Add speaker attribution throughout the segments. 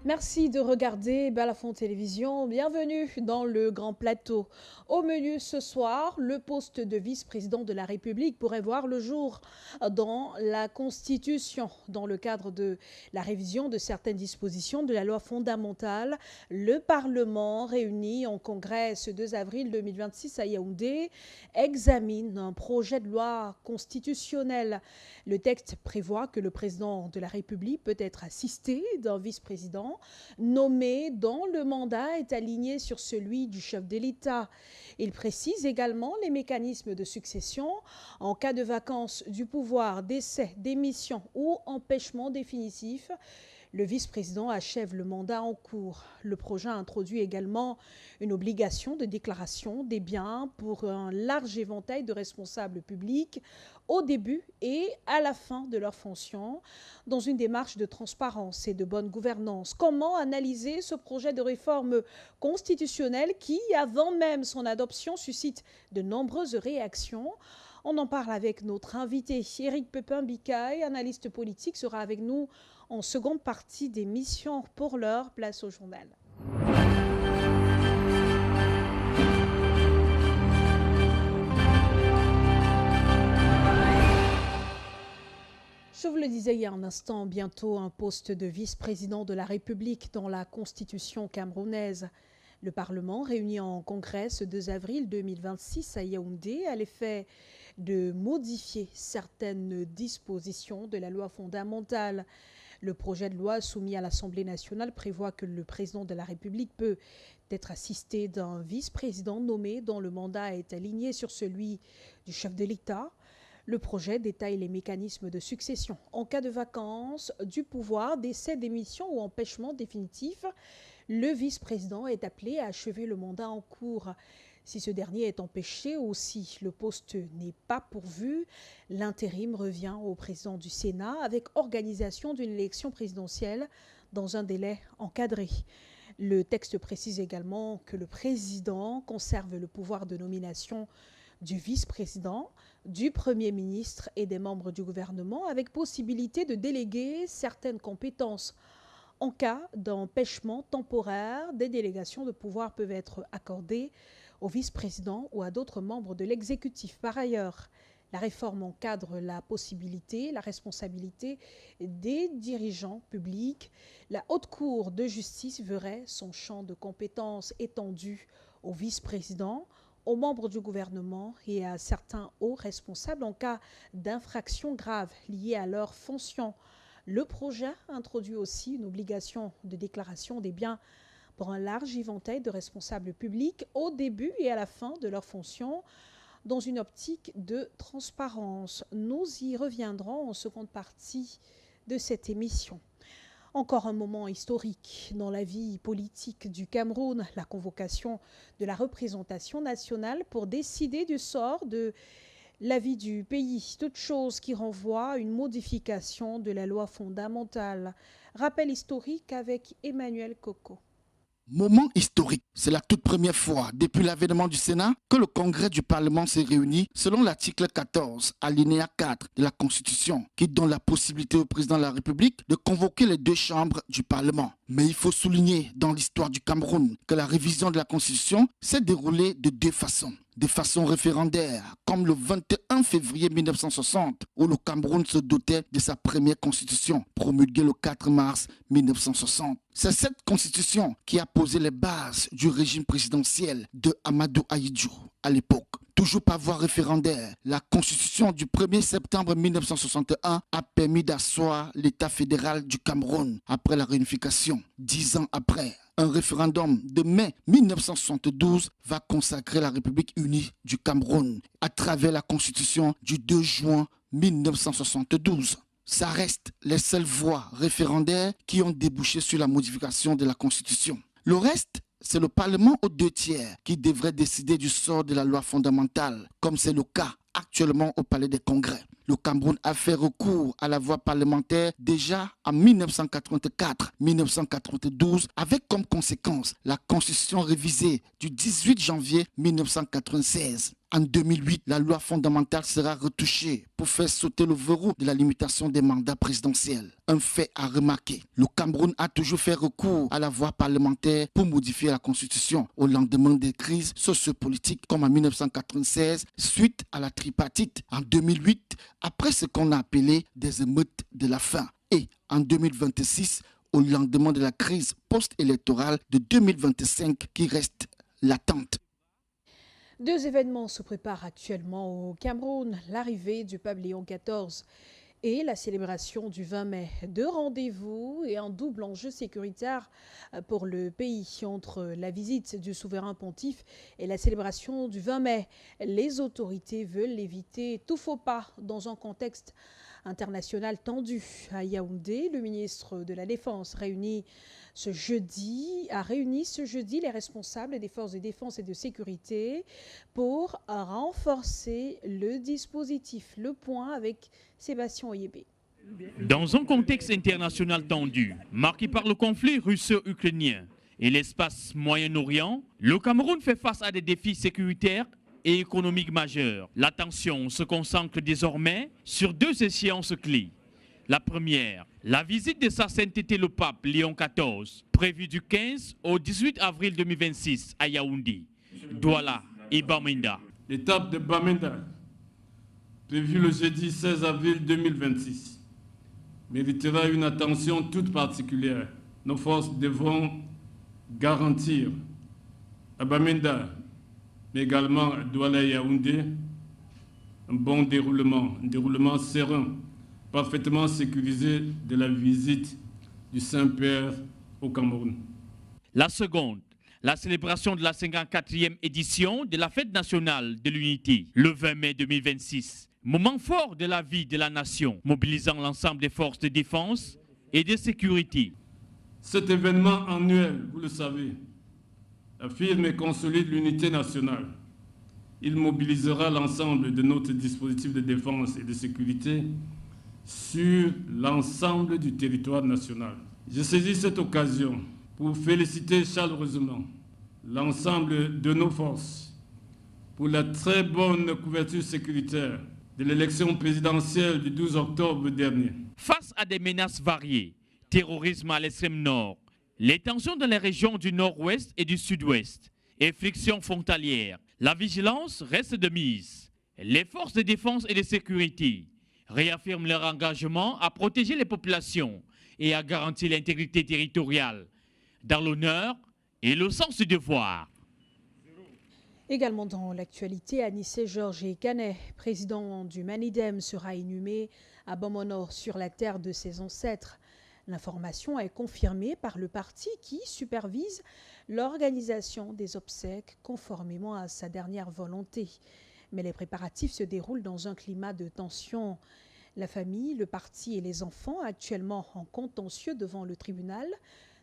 Speaker 1: Merci de regarder Balafon Télévision. Bienvenue dans le Grand Plateau. Au menu ce soir, le poste de vice-président de la République pourrait voir le jour dans la Constitution. Dans le cadre de la révision de certaines dispositions de la loi fondamentale, le Parlement, réuni en congrès ce 2 avril 2026 à Yaoundé, examine un projet de loi constitutionnelle. Le texte prévoit que le président de la République peut être assisté d'un vice-président nommé dont le mandat est aligné sur celui du chef de l'État. Il précise également les mécanismes de succession en cas de vacance du pouvoir, décès, démission ou empêchement définitif. Le vice-président achève le mandat en cours. Le projet introduit également une obligation de déclaration des biens pour un large éventail de responsables publics au début et à la fin de leur fonction, dans une démarche de transparence et de bonne gouvernance. Comment analyser ce projet de réforme constitutionnelle qui, avant même son adoption, suscite de nombreuses réactions? On en parle avec notre invité, Éric Pépin-Bicaye, analyste politique, sera avec nous en seconde partie d'émission. Pour l'heure, place au journal. Je vous le disais il y a un instant, bientôt un poste de vice-président de la République dans la Constitution camerounaise. Le Parlement, réuni en congrès ce 2 avril 2026 à Yaoundé, a l'effet de modifier certaines dispositions de la loi fondamentale. Le projet de loi soumis à l'Assemblée nationale prévoit que le président de la République peut être assisté d'un vice-président nommé dont le mandat est aligné sur celui du chef de l'État. Le projet détaille les mécanismes de succession. En cas de vacance du pouvoir, décès, démission ou empêchement définitif, le vice-président est appelé à achever le mandat en cours. Si ce dernier est empêché ou si le poste n'est pas pourvu, l'intérim revient au président du Sénat avec organisation d'une élection présidentielle dans un délai encadré. Le texte précise également que le président conserve le pouvoir de nomination du vice-président, du Premier ministre et des membres du gouvernement, avec possibilité de déléguer certaines compétences. En cas d'empêchement temporaire, des délégations de pouvoir peuvent être accordées au vice-président ou à d'autres membres de l'exécutif. Par ailleurs, la réforme encadre la possibilité, la responsabilité des dirigeants publics. La Haute Cour de justice verrait son champ de compétences étendu au vice-président, aux membres du gouvernement et à certains hauts responsables en cas d'infraction grave liée à leur fonction. Le projet introduit aussi une obligation de déclaration des biens pour un large éventail de responsables publics au début et à la fin de leur fonction, dans une optique de transparence. Nous y reviendrons en seconde partie de cette émission. Encore un moment historique dans la vie politique du Cameroun, la convocation de la représentation nationale pour décider du sort de la vie du pays, toute chose qui renvoie à une modification de la loi fondamentale. Rappel historique avec Emmanuel Coco.
Speaker 2: Moment historique. C'est la toute première fois depuis l'avènement du Sénat que le Congrès du Parlement s'est réuni selon l'article 14, alinéa 4 de la Constitution, qui donne la possibilité au président de la République de convoquer les deux chambres du Parlement. Mais il faut souligner dans l'histoire du Cameroun que la révision de la Constitution s'est déroulée de deux façons. De façon référendaire, comme le 21 février 1960, où le Cameroun se dotait de sa première constitution, promulguée le 4 mars 1960. C'est cette constitution qui a posé les bases du régime présidentiel de Amadou Ahidjo à l'époque. Toujours par voie référendaire, la constitution du 1er septembre 1961 a permis d'asseoir l'État fédéral du Cameroun après la réunification. 10 ans après, un référendum de mai 1972 va consacrer la République unie du Cameroun à travers la constitution du 2 juin 1972. Ça reste les seules voies référendaires qui ont débouché sur la modification de la constitution. Le reste, c'est le Parlement aux 2/3 qui devrait décider du sort de la loi fondamentale, comme c'est le cas actuellement au Palais des Congrès. Le Cameroun a fait recours à la voie parlementaire déjà en 1984-1992 avec comme conséquence la Constitution révisée du 18 janvier 1996. En 2008, la loi fondamentale sera retouchée pour faire sauter le verrou de la limitation des mandats présidentiels. Un fait à remarquer, le Cameroun a toujours fait recours à la voie parlementaire pour modifier la constitution au lendemain des crises sociopolitiques comme en 1996 suite à la tripartite, en 2008 après ce qu'on a appelé des émeutes de la faim et en 2026 au lendemain de la crise post-électorale de 2025 qui reste latente.
Speaker 1: Deux événements se préparent actuellement au Cameroun, l'arrivée du pape Léon XIV et la célébration du 20 mai. Deux rendez-vous et un double enjeu sécuritaire pour le pays entre la visite du souverain pontife et la célébration du 20 mai. Les autorités veulent éviter tout faux pas dans un contexte international tendu. À Yaoundé, le ministre de la Défense a réuni ce jeudi les responsables des forces de défense et de sécurité pour renforcer le dispositif. Le point avec Sébastien Oyébé.
Speaker 3: Dans un contexte international tendu, marqué par le conflit russo-ukrainien et l'espace Moyen-Orient, le Cameroun fait face à des défis sécuritaires et économiques majeurs. L'attention se concentre désormais sur deux échéances clés. La première, la visite de sa sainteté le pape Léon XIV, prévue du 15 au 18 avril 2026 à Yaoundé, Douala et Bamenda.
Speaker 4: L'étape de Bamenda, prévue le jeudi 16 avril 2026, méritera une attention toute particulière. Nos forces devront garantir à Bamenda, mais également à Douala et Yaoundé, un bon déroulement serein, parfaitement sécurisé de la visite du Saint-Père au Cameroun.
Speaker 3: La seconde, la célébration de la 54e édition de la Fête nationale de l'Unité, le 20 mai 2026. Moment fort de la vie de la nation, mobilisant l'ensemble des forces de défense et de sécurité.
Speaker 4: Cet événement annuel, vous le savez, affirme et consolide l'unité nationale. Il mobilisera l'ensemble de notre dispositif de défense et de sécurité sur l'ensemble du territoire national. Je saisis cette occasion pour féliciter chaleureusement l'ensemble de nos forces pour la très bonne couverture sécuritaire de l'élection présidentielle du 12 octobre dernier.
Speaker 3: Face à des menaces variées, terrorisme à l'extrême nord, les tensions dans les régions du nord-ouest et du sud-ouest, et frictions frontalières, la vigilance reste de mise. Les forces de défense et de sécurité réaffirment leur engagement à protéger les populations et à garantir l'intégrité territoriale, dans l'honneur et le sens du devoir.
Speaker 1: Également dans l'actualité, Anissé Georges Canet, président du Manidem, sera inhumé à Bomonor sur la terre de ses ancêtres. L'information est confirmée par le parti qui supervise l'organisation des obsèques conformément à sa dernière volonté. Mais les préparatifs se déroulent dans un climat de tension. La famille, le parti et les enfants, actuellement en contentieux devant le tribunal,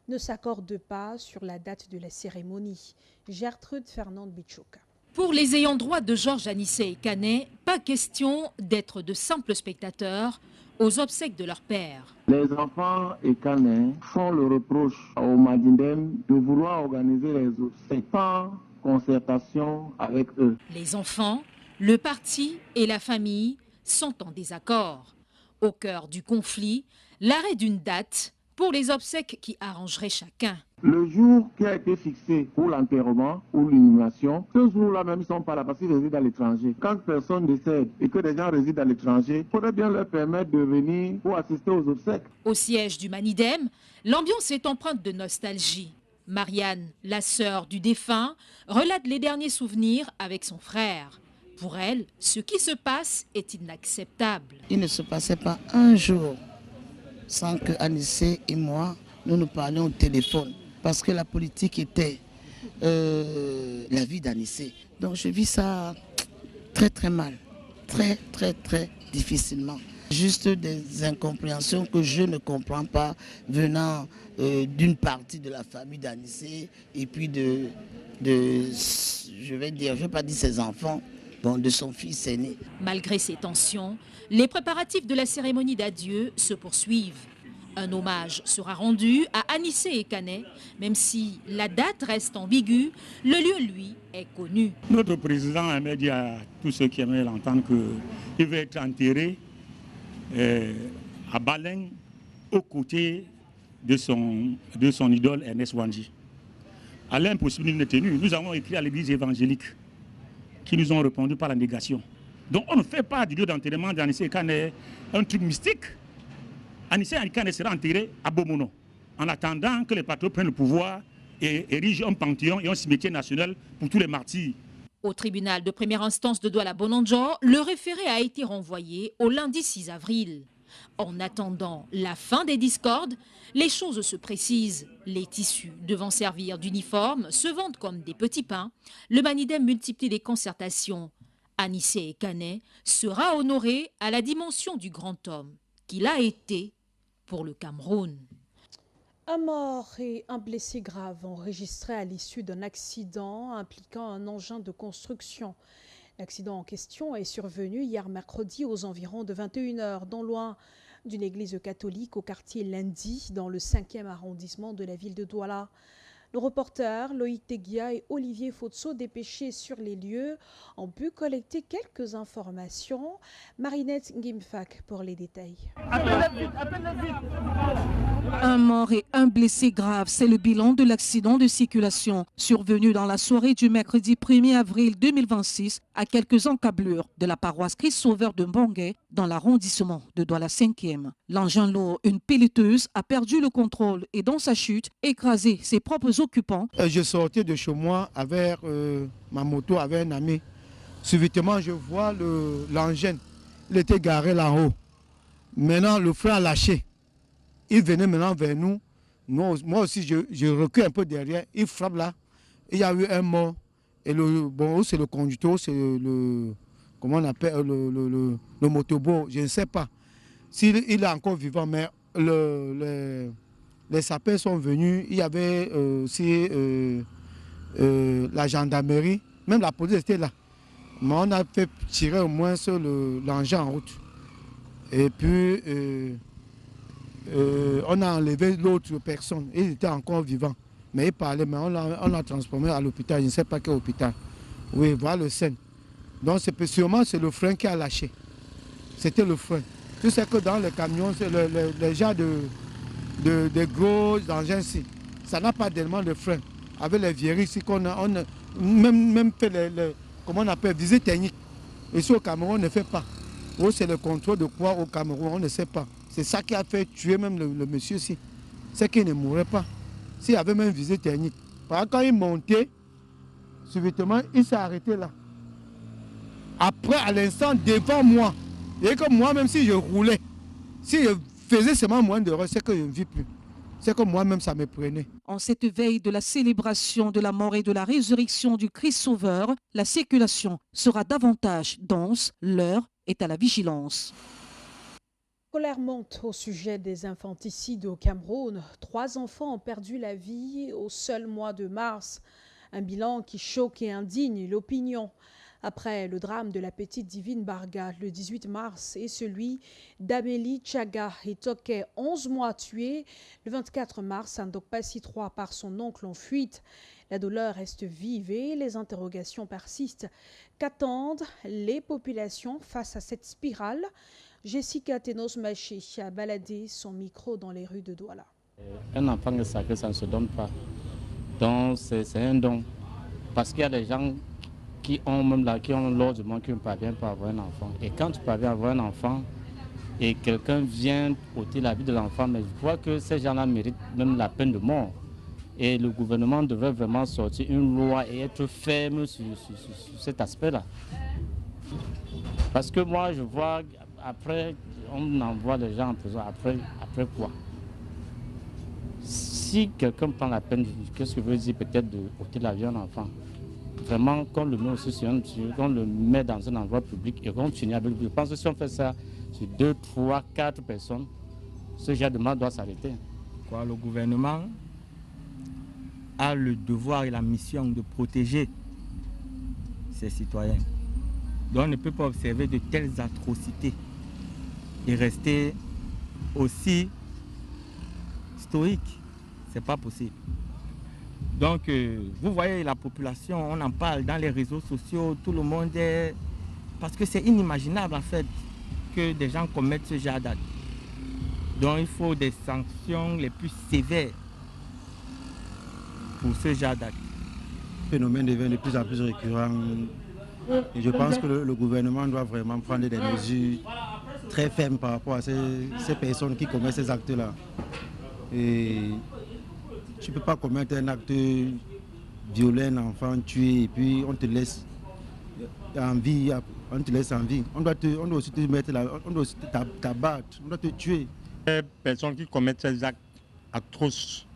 Speaker 1: ne s'accordent pas sur la date de la cérémonie. Gertrude Fernande-Bichouka.
Speaker 5: Pour les ayants droit de Georges Anissé Canet, pas question d'être de simples spectateurs aux obsèques de leur père.
Speaker 6: Les enfants et Canet font le reproche au Manidem de vouloir organiser les obsèques sans concertation avec eux.
Speaker 5: Les enfants, le parti et la famille sont en désaccord. Au cœur du conflit, l'arrêt d'une date pour les obsèques qui arrangeraient chacun.
Speaker 6: Le jour qui a été fixé pour l'enterrement ou l'inhumation, ce jour-là même, ils ne sont pas là parce qu'ils résident à l'étranger. Quand personne décède et que des gens résident à l'étranger, il faudrait bien leur permettre de venir pour assister aux obsèques.
Speaker 5: Au siège du Manidem, l'ambiance est empreinte de nostalgie. Marianne, la sœur du défunt, relate les derniers souvenirs avec son frère. Pour elle, ce qui se passe est inacceptable.
Speaker 7: Il ne se passait pas un jour sans que Anissé et moi, nous parlions au téléphone. Parce que la politique était la vie d'Anissé. Donc je vis ça très très mal, très difficilement. Juste des incompréhensions que je ne comprends pas venant d'une partie de la famille d'Anissé et puis je vais pas dire ses enfants, bon, de son fils aîné.
Speaker 5: Malgré ces tensions, les préparatifs de la cérémonie d'adieu se poursuivent. Un hommage sera rendu à Anissé Ekane, même si la date reste ambiguë, le lieu, lui, est connu.
Speaker 8: Notre président a dit à tous ceux qui aimaient l'entendre qu'il va être enterré à Baleng, aux côtés de son idole Ernest Wandji. À l'impossible d'une tenue, nous avons écrit à l'église évangélique qui nous ont répondu par la négation. Donc on ne fait pas du lieu d'enterrement d'Anissé Ekane un truc mystique. Anissé Ekane sera enterré à Bomono, en attendant que les patriotes prennent le pouvoir et érigent un panthéon et un cimetière national pour tous les martyrs.
Speaker 5: Au tribunal de première instance de Douala-Boundangor, le référé a été renvoyé au lundi 6 avril. En attendant la fin des discordes, les choses se précisent. Les tissus devant servir d'uniforme se vendent comme des petits pains. Le Manidem multiplie les concertations. Anissé Ekane sera honoré à la dimension du grand homme qu'il a été pour le Cameroun.
Speaker 1: Un mort et un blessé grave enregistrés à l'issue d'un accident impliquant un engin de construction. L'accident en question est survenu hier mercredi aux environs de 21h, non loin d'une église catholique au quartier Lendi, dans le 5e arrondissement de la ville de Douala. Nos reporters Loïc Teguia et Olivier Fotso, dépêchés sur les lieux, ont pu collecter quelques informations. Marinette Ngimfak pour les détails.
Speaker 9: Un mort et un blessé grave, c'est le bilan de l'accident de circulation survenu dans la soirée du mercredi 1er avril 2026 à quelques encablures de la paroisse Christ-Sauveur de Mbongué dans l'arrondissement de Douala 5e. L'engin lourd, une pelleteuse, a perdu le contrôle et dans sa chute, écrasé ses propres occupants.
Speaker 6: Je sortais de chez moi avec ma moto, avec un ami. Subitement, je vois l'engin. Il était garé là-haut. Maintenant, le frein a lâché. Il venait maintenant vers nous. Moi aussi, je recule un peu derrière. Il frappe là. Il y a eu un mort. Et c'est le conducteur, c'est comment on appelle, le motobo, je ne sais pas. S'il est encore vivant, mais les sapeurs sont venus. Il y avait aussi la gendarmerie, même la police était là. Mais on a fait tirer au moins sur l'engin en route. Et puis, on a enlevé l'autre personne. Il était encore vivant. Mais il parlait, mais on l'a transformé à l'hôpital. Je ne sais pas quel hôpital. Oui, voilà le scène. Donc, sûrement, c'est le frein qui a lâché. C'était le frein. Tu sais que dans les camions, les gens de gros engins ici, ça n'a pas tellement de frein. Avec les vieilles ici, on a même fait comment on appelle, visite technique. Ici au Cameroun, on ne fait pas. Oh, c'est le contrôle de quoi au Cameroun, on ne sait pas. C'est ça qui a fait tuer même le monsieur ici. C'est qu'il ne mourrait pas. S'il y avait même visite technique. Par exemple, quand il montait, subitement, il s'est arrêté là. Après, à l'instant, devant moi, et que moi, même si je roulais, si je faisais seulement moins d'erreurs, c'est que je ne vis plus. C'est que moi-même, ça me prenait.
Speaker 9: En cette veille de la célébration de la mort et de la résurrection du Christ Sauveur, la circulation sera davantage dense. L'heure est à la vigilance.
Speaker 1: Colère monte au sujet des infanticides au Cameroun. 3 enfants ont perdu la vie au seul mois de mars. Un bilan qui choque et indigne l'opinion. Après le drame de la petite Divine Barga le 18 mars et celui d'Amélie Tchaga et Toké, 11 mois tués, le 24 mars, Ndokpassi 3 par son oncle en fuite. La douleur reste vive et les interrogations persistent. Qu'attendent les populations face à cette spirale? Jessica Tenos-Maché a baladé son micro dans les rues de Douala.
Speaker 10: Un enfant sacré, ça ne se donne pas. Donc c'est un don. Parce qu'il y a des gens qui ont l'ordre du monde qui ne parviennent pas à avoir un enfant. Et quand tu parviens à avoir un enfant et quelqu'un vient ôter la vie de l'enfant, mais je vois que ces gens-là méritent même la peine de mort. Et le gouvernement devrait vraiment sortir une loi et être ferme sur cet aspect-là. Parce que moi, je vois, après, on envoie les gens en prison. Après quoi? Si quelqu'un prend la peine, qu'est-ce que veut dire peut-être de ôter la vie à un enfant? Vraiment, qu'on le met aussi qu'on le met dans un endroit public et qu'on continue avec lui. Je pense que si on fait ça sur 2, 3, 4 personnes, ce genre de mal doit s'arrêter.
Speaker 11: Le gouvernement a le devoir et la mission de protéger ses citoyens. Donc on ne peut pas observer de telles atrocités et rester aussi historique, c'est pas possible. Donc, vous voyez la population, on en parle dans les réseaux sociaux, tout le monde est... Parce que c'est inimaginable en fait que des gens commettent ce genre d'actes. Donc il faut des sanctions les plus sévères pour ce genre d'actes.
Speaker 12: Le phénomène devient de plus en plus récurrent. Et je pense que le gouvernement doit vraiment prendre des mesures très fermes par rapport à ces personnes qui commettent ces actes-là. Et tu ne peux pas commettre un acte violent, un enfant tué, et puis on te laisse en vie. On te laisse en vie. On doit aussi te mettre là, on doit aussi t'abattre, on doit te tuer.
Speaker 8: Les personnes qui commettent ces actes atroces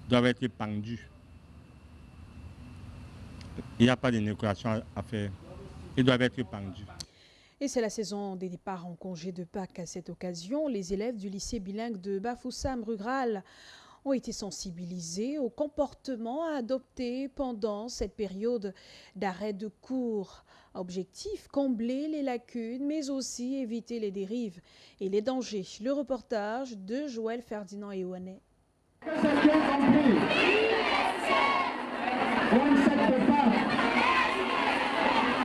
Speaker 8: doivent être pendues. Il n'y a pas de négociation à faire. Ils doivent être pendus.
Speaker 1: Et c'est la saison des départs en congé de Pâques. À cette occasion, les élèves du lycée bilingue de Bafoussam rural ont été sensibilisés au comportement à adopter pendant cette période d'arrêt de cours. Objectif, combler les lacunes, mais aussi éviter les dérives et les dangers. Le reportage de Joël Ferdinand Eouanet.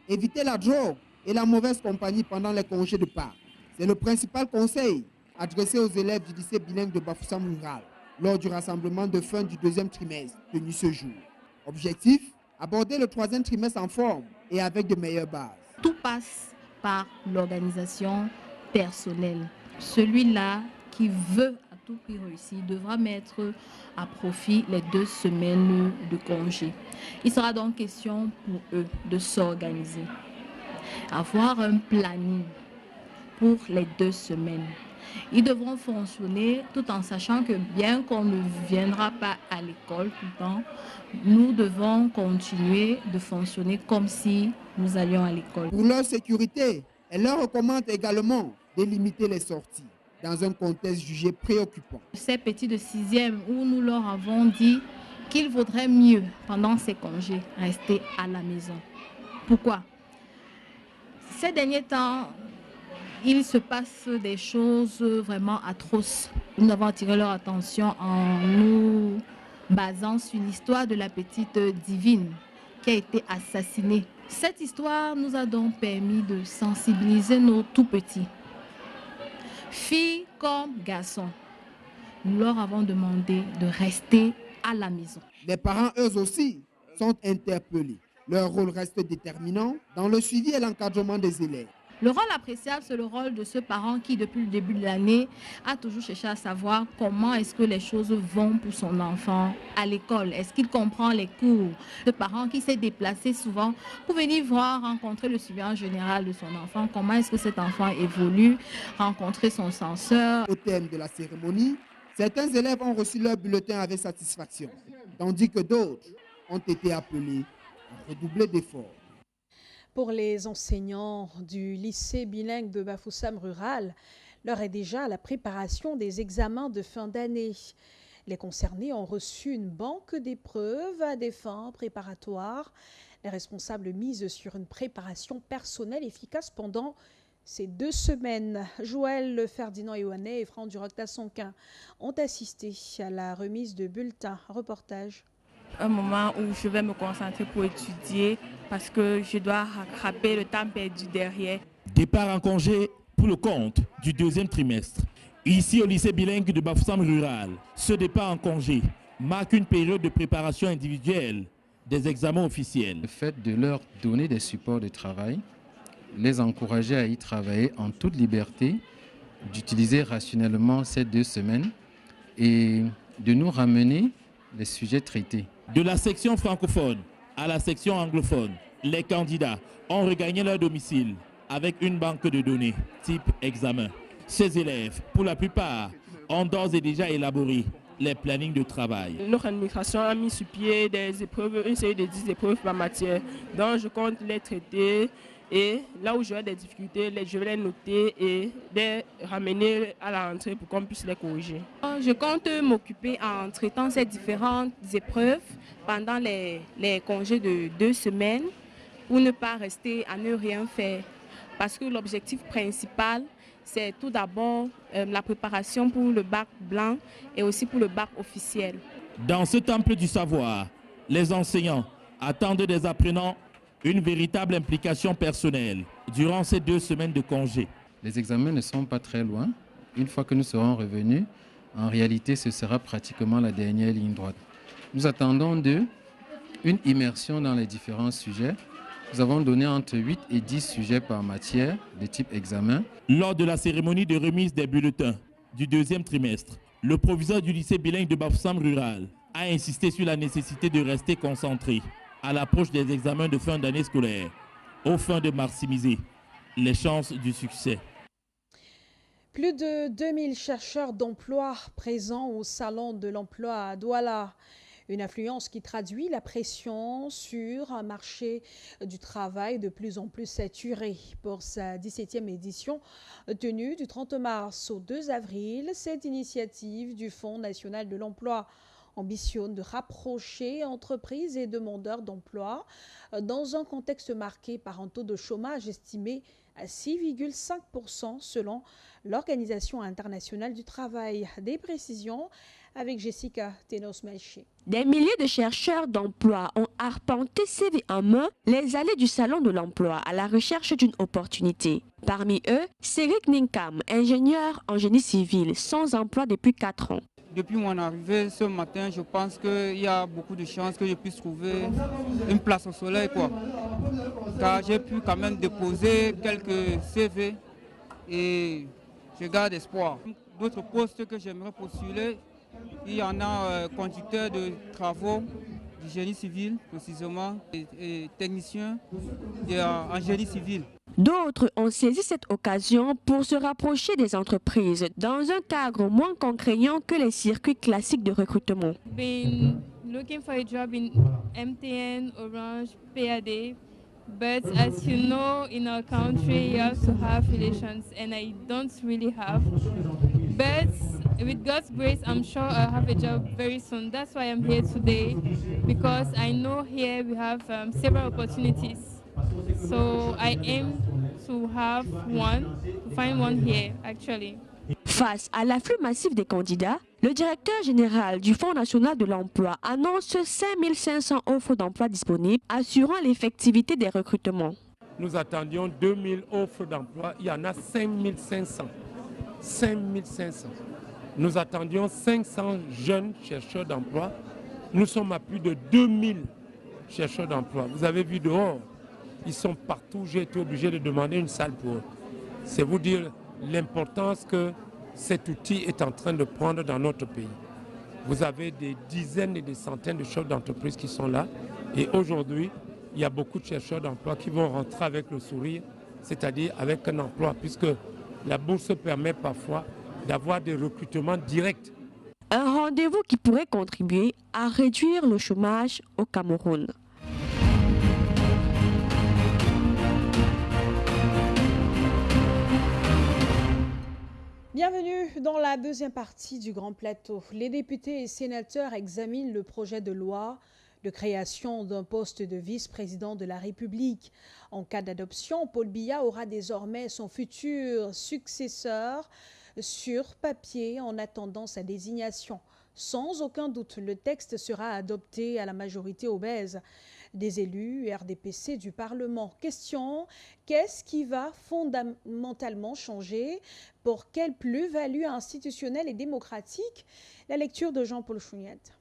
Speaker 13: Éviter la drogue et la mauvaise compagnie pendant les congés de Pâques. C'est le principal conseil adressé aux élèves du lycée bilingue de Bafoussam rural lors du rassemblement de fin du deuxième trimestre tenu ce jour. Objectif, aborder le troisième trimestre en forme et avec de meilleures bases.
Speaker 14: Tout passe par l'organisation personnelle. Celui-là qui veut à tout prix réussir devra mettre à profit les 2 semaines de congé. Il sera donc question pour eux de s'organiser, avoir un planning pour les 2 semaines. Ils devront fonctionner tout en sachant que bien qu'on ne viendra pas à l'école tout le temps, nous devons continuer de fonctionner comme si nous allions à l'école.
Speaker 13: Pour leur sécurité, elle leur recommande également de limiter les sorties dans un contexte jugé préoccupant.
Speaker 14: Ces petits de 6e où nous leur avons dit qu'il vaudrait mieux, pendant ces congés, rester à la maison. Pourquoi? Ces derniers temps, il se passe des choses vraiment atroces. Nous avons attiré leur attention en nous basant sur l'histoire de la petite Divine qui a été assassinée. Cette histoire nous a donc permis de sensibiliser nos tout-petits, filles comme garçons. Nous leur avons demandé de rester à la maison.
Speaker 13: Les parents, eux aussi, sont interpellés. Leur rôle reste déterminant dans le suivi et l'encadrement des élèves.
Speaker 14: Le rôle appréciable, c'est le rôle de ce parent qui, depuis le début de l'année, a toujours cherché à savoir comment est-ce que les choses vont pour son enfant à l'école. Est-ce qu'il comprend les cours? Ce parent qui s'est déplacé souvent pour venir voir, rencontrer le surveillant général de son enfant. Comment est-ce que cet enfant évolue? Rencontrer son censeur.
Speaker 13: Au terme de la cérémonie, certains élèves ont reçu leur bulletin avec satisfaction, tandis que d'autres ont été appelés à redoubler d'efforts.
Speaker 1: Pour les enseignants du lycée bilingue de Bafoussam rural, l'heure est déjà à la préparation des examens de fin d'année. Les concernés ont reçu une banque d'épreuves à des fins préparatoires. Les responsables misent sur une préparation personnelle efficace pendant ces 2 semaines. Joël Ferdinand Eouanet et Franck Duroc-Tassonquin ont assisté à la remise de bulletins. Reportage.
Speaker 15: Un moment où je vais me concentrer pour étudier parce que je dois rattraper le temps perdu derrière.
Speaker 3: Départ en congé pour le compte du 2e trimestre. Ici au lycée bilingue de Bafoussam rural, ce départ en congé marque une période de préparation individuelle des examens officiels.
Speaker 16: Le fait de leur donner des supports de travail, les encourager à y travailler en toute liberté, d'utiliser rationnellement ces 2 semaines et de nous ramener les sujets traités.
Speaker 3: De la section francophone à la section anglophone, les candidats ont regagné leur domicile avec une banque de données type examen. Ces élèves, pour la plupart, ont d'ores et déjà élaboré les plannings de travail.
Speaker 15: Notre administration a mis sur pied des épreuves, une série de 10 épreuves par matière. Donc je compte les traiter et là où j'aurai des difficultés, je vais les noter et les ramener à la rentrée pour qu'on puisse les corriger.
Speaker 17: Je compte m'occuper en traitant ces différentes épreuves pendant les congés de 2 semaines pour ne pas rester à ne rien faire. Parce que l'objectif principal c'est tout d'abord la préparation pour le bac blanc et aussi pour le bac officiel.
Speaker 3: Dans ce temple du savoir, les enseignants attendent des apprenants une véritable implication personnelle durant ces 2 semaines de congé.
Speaker 16: Les examens ne sont pas très loin. Une fois que nous serons revenus, en réalité, ce sera pratiquement la dernière ligne droite. Nous attendons d'eux une immersion dans les différents sujets. Nous avons donné entre 8 et 10 sujets par matière de type examen.
Speaker 3: Lors de la cérémonie de remise des bulletins du 2e trimestre, le proviseur du lycée bilingue de Bafoussam rural a insisté sur la nécessité de rester concentré à l'approche des examens de fin d'année scolaire, au fin de maximiser les chances du succès.
Speaker 1: Plus de 2000 chercheurs d'emploi présents au Salon de l'emploi à Douala. Une influence qui traduit la pression sur un marché du travail de plus en plus saturé. Pour sa 17e édition, tenue du 30 mars au 2 avril, cette initiative du Fonds national de l'emploi ambitionne de rapprocher entreprises et demandeurs d'emploi dans un contexte marqué par un taux de chômage estimé à 6,5% selon l'Organisation internationale du travail. Des précisions avec Jessica Tenos-Melché.
Speaker 18: Des milliers de chercheurs d'emploi ont arpenté CV en main les allées du Salon de l'emploi à la recherche d'une opportunité. Parmi eux, Cédric Ninkam, ingénieur en génie civil, sans emploi depuis 4 ans.
Speaker 19: Depuis mon arrivée ce matin, je pense qu'il y a beaucoup de chances que je puisse trouver une place au soleil, car j'ai pu quand même déposer quelques CV et je garde espoir. D'autres postes que j'aimerais postuler, il y en a conducteur de travaux du génie civil précisément et technicien en génie civil.
Speaker 18: D'autres ont saisi cette occasion pour se rapprocher des entreprises dans un cadre moins contraignant que les circuits classiques de recrutement.
Speaker 14: Been looking for a job in MTN, Orange, PAD, but as you know, in our country you have to have relations and I don't really have. But with God's grace, I'm sure I'll have a job very soon. That's why I'm here today, because I know here we have several opportunities. So I aim to have one, to find one here actually.
Speaker 18: Face à l'afflux massif des candidats, le directeur général du Fonds national de l'emploi annonce 5500 offres d'emploi disponibles, assurant l'effectivité des recrutements.
Speaker 20: Nous attendions 2000 offres d'emploi, il y en a 5500. 5500. Nous attendions 500 jeunes chercheurs d'emploi. Nous sommes à plus de 2000 chercheurs d'emploi. Vous avez vu dehors, ils sont partout. J'ai été obligé de demander une salle pour eux. C'est vous dire l'importance que cet outil est en train de prendre dans notre pays. Vous avez des dizaines et des centaines de chefs d'entreprise qui sont là. Et aujourd'hui, il y a beaucoup de chercheurs d'emploi qui vont rentrer avec le sourire, c'est-à-dire avec un emploi, puisque la bourse permet parfois d'avoir des recrutements directs.
Speaker 18: Un rendez-vous qui pourrait contribuer à réduire le chômage au Cameroun.
Speaker 1: Bienvenue dans la deuxième partie du Grand Plateau. Les députés et sénateurs examinent le projet de loi de création d'un poste de vice-président de la République. En cas d'adoption, Paul Biya aura désormais son futur successeur sur papier en attendant sa désignation. Sans aucun doute, le texte sera adopté à la majorité obèse des élus RDPC du Parlement. Question, qu'est-ce qui va fondamentalement changer? Pour quelle plus-value institutionnelle et démocratique? La lecture de Jean-Paul Chouniette.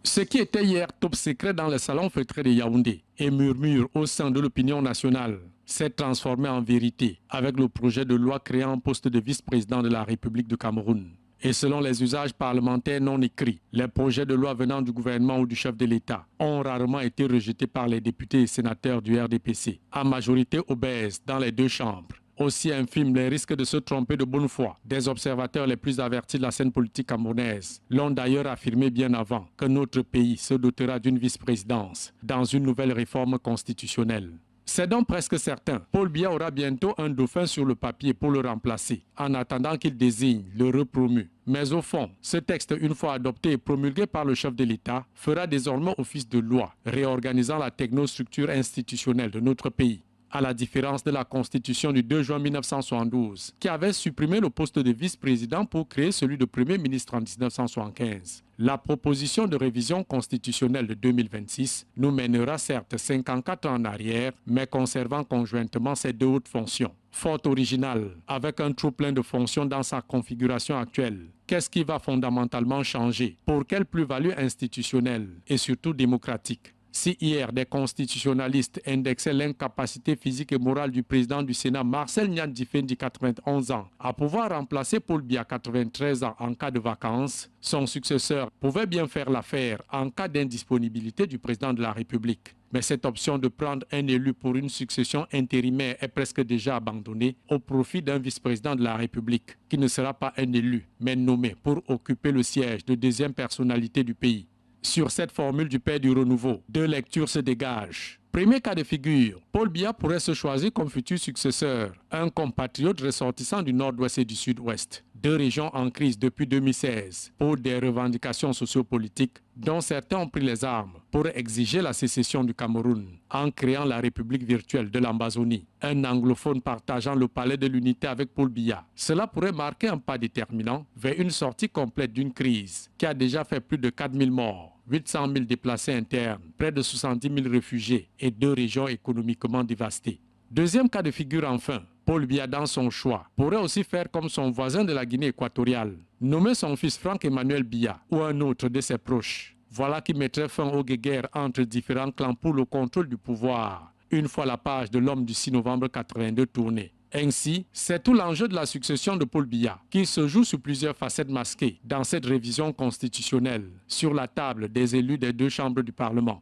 Speaker 21: Ce qui était hier top secret dans le salon feutré de Yaoundé et murmure au sein de l'opinion nationale s'est transformé en vérité avec le projet de loi créant un poste de vice-président de la République du Cameroun. Et selon les usages parlementaires non écrits, les projets de loi venant du gouvernement ou du chef de l'État ont rarement été rejetés par les députés et sénateurs du RDPC, à majorité obèse dans les deux chambres. Aussi infime les risques de se tromper de bonne foi. Des observateurs les plus avertis de la scène politique camerounaise l'ont d'ailleurs affirmé bien avant que notre pays se dotera d'une vice-présidence dans une nouvelle réforme constitutionnelle. C'est donc presque certain. Paul Biya aura bientôt un dauphin sur le papier pour le remplacer, en attendant qu'il désigne le repromu. Mais au fond, ce texte, une fois adopté et promulgué par le chef de l'État, fera désormais office de loi, réorganisant la technostructure institutionnelle de notre pays. à la différence de la Constitution du 2 juin 1972, qui avait supprimé le poste de vice-président pour créer celui de Premier ministre en 1975. La proposition de révision constitutionnelle de 2026 nous mènera certes 54 ans en arrière, mais conservant conjointement ces deux hautes fonctions. Fort original, avec un trou plein de fonctions dans sa configuration actuelle. Qu'est-ce qui va fondamentalement changer? Pour quelle plus-value institutionnelle et surtout démocratique? Si hier des constitutionnalistes indexaient l'incapacité physique et morale du président du Sénat, Marcel Niane Difendi, 91 ans, à pouvoir remplacer Paul Biya, 93 ans, en cas de vacances, son successeur pouvait bien faire l'affaire en cas d'indisponibilité du président de la République. Mais cette option de prendre un élu pour une succession intérimaire est presque déjà abandonnée au profit d'un vice-président de la République qui ne sera pas un élu, mais nommé pour occuper le siège de deuxième personnalité du pays. Sur cette formule du père du renouveau, deux lectures se dégagent. Premier cas de figure, Paul Biya pourrait se choisir comme futur successeur, un compatriote ressortissant du nord-ouest et du sud-ouest, deux régions en crise depuis 2016, pour des revendications sociopolitiques dont certains ont pris les armes pour exiger la sécession du Cameroun en créant la République virtuelle de l'Ambazonie, un anglophone partageant le palais de l'unité avec Paul Biya. Cela pourrait marquer un pas déterminant vers une sortie complète d'une crise qui a déjà fait plus de 4000 morts. 800 000 déplacés internes, près de 70 000 réfugiés et deux régions économiquement dévastées. Deuxième cas de figure enfin, Paul Biya dans son choix pourrait aussi faire comme son voisin de la Guinée équatoriale, nommer son fils Franck-Emmanuel Biya ou un autre de ses proches. Voilà qui mettrait fin aux guerres entre différents clans pour le contrôle du pouvoir, une fois la page de l'homme du 6 novembre 82 tournée. Ainsi, c'est tout l'enjeu de la succession de Paul Biya qui se joue sur plusieurs facettes masquées dans cette révision constitutionnelle sur la table des élus des deux chambres du Parlement.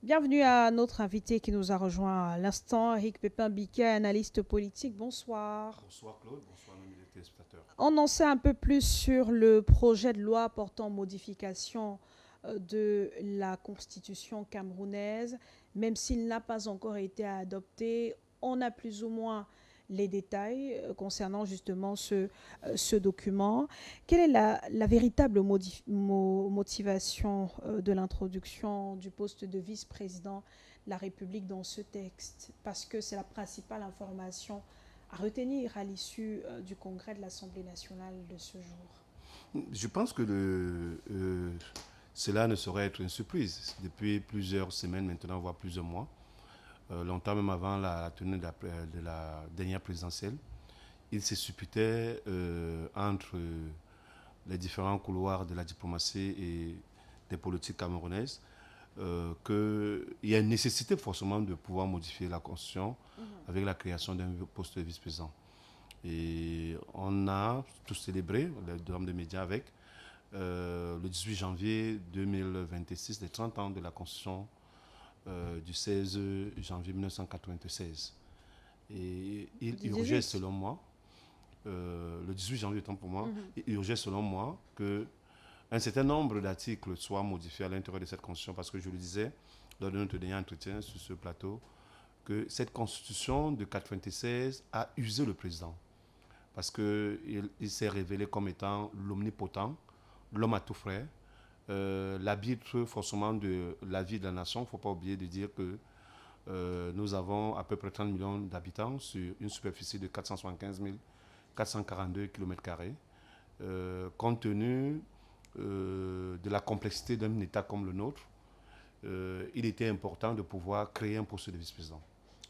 Speaker 1: Bienvenue à notre invité qui nous a rejoint à l'instant, Eric Pépin-Biquet, analyste politique. Bonsoir.
Speaker 2: Bonsoir Claude, bonsoir mes téléspectateurs.
Speaker 1: On en sait un peu plus sur le projet de loi portant modification de la Constitution camerounaise. Même s'il n'a pas encore été adopté, on a plus ou moins les détails concernant justement ce document. Quelle est la véritable motivation de l'introduction du poste de vice-président de la République dans ce texte? Parce que c'est la principale information à retenir à l'issue du congrès de l'Assemblée nationale de ce jour.
Speaker 2: Je pense que cela ne saurait être une surprise. Depuis plusieurs semaines maintenant, voire plusieurs mois, longtemps même avant la tenue de la dernière présidentielle, il se supputait entre les différents couloirs de la diplomatie et des politiques camerounaises qu'il y a une nécessité forcément de pouvoir modifier la Constitution avec la création d'un poste de vice-président. Et on a tous célébré, les hommes de médias avec, le 18 janvier 2026, les 30 ans de la Constitution du 16 janvier 1996. Et il urgeait selon moi, le 18 janvier, tant pour moi, il urgeait selon moi qu'un certain nombre d'articles soient modifiés à l'intérieur de cette Constitution, parce que je le disais lors de notre dernier entretien sur ce plateau, que cette Constitution de 1996 a usé le président, parce qu'il s'est révélé comme étant l'omnipotent, l'homme à tout faire, l'arbitre forcément de la vie de la nation. Il ne faut pas oublier de dire que nous avons à peu près 30 millions d'habitants sur une superficie de 475 442 km². Compte tenu de la complexité d'un État comme le nôtre, il était important de pouvoir créer un poste de vice-président.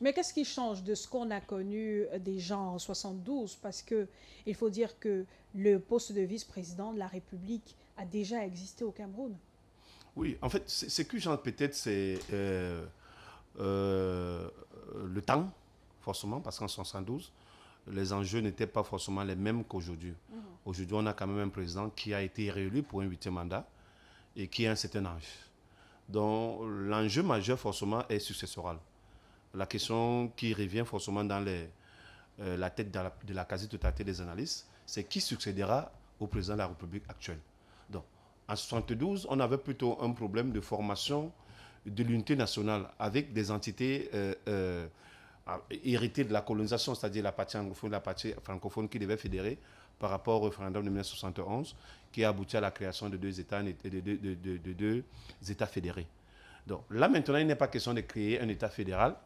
Speaker 1: Mais qu'est-ce qui change de ce qu'on a connu déjà en 1972? Parce qu'il faut dire que le poste de vice-président de la République a déjà existé au Cameroun.
Speaker 2: Oui, en fait, ce qui change peut-être, c'est le temps, forcément, parce qu'en 1972, les enjeux n'étaient pas forcément les mêmes qu'aujourd'hui. Aujourd'hui, on a quand même un président qui a été réélu pour un 8e mandat et qui a un certain âge. Donc, l'enjeu majeur, forcément, est successoral. La question qui revient forcément dans la tête de la quasi-totalité des analystes, c'est qui succédera au président de la République actuelle. Donc, en 1972, on avait plutôt un problème de formation de l'unité nationale avec des entités héritées de la colonisation, c'est-à-dire la partie anglophone et la partie francophone qui devaient fédérer par rapport au référendum de 1971 qui a abouti à la création de deux États fédérés. Donc là, maintenant, il n'est pas question de créer un État fédéral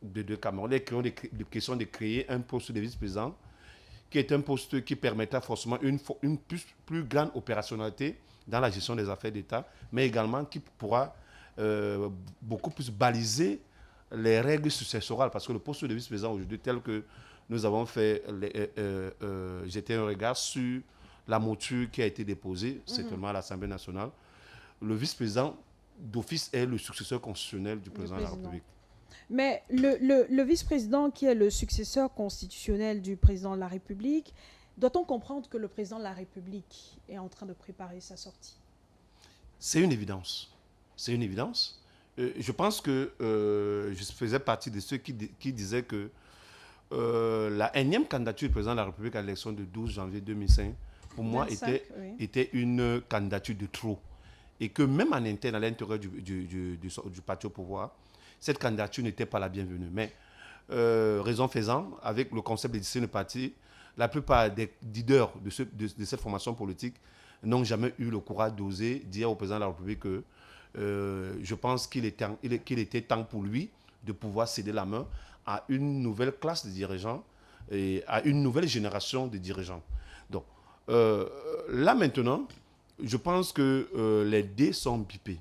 Speaker 2: de deux Cameroun. Il est question de créer un poste de vice-président qui est un poste qui permettra forcément une plus grande opérationnalité dans la gestion des affaires d'État, mais également qui pourra beaucoup plus baliser les règles successorales, parce que le poste de vice-président aujourd'hui, tel que nous avons fait, jeter un regard sur la mouture qui a été déposée, certainement à l'Assemblée nationale, le vice-président d'office est le successeur constitutionnel du président de la République.
Speaker 1: Mais le vice-président qui est le successeur constitutionnel du président de la République, doit-on comprendre que le président de la République est en train de préparer sa sortie?
Speaker 2: C'est une évidence. C'est une évidence. Je pense que je faisais partie de ceux qui disaient que la énième candidature du président de la République à l'élection du 12 janvier 2005, pour moi, était une candidature de trop. Et que même en interne, à l'intérieur du parti au pouvoir, cette candidature n'était pas la bienvenue. Mais raison faisant, avec le concept d'édition de parti, la plupart des leaders de cette formation politique n'ont jamais eu le courage d'oser dire au président de la République que je pense qu'il était temps pour lui de pouvoir céder la main à une nouvelle classe de dirigeants et à une nouvelle génération de dirigeants. Donc là maintenant, je pense que les dés sont bipés.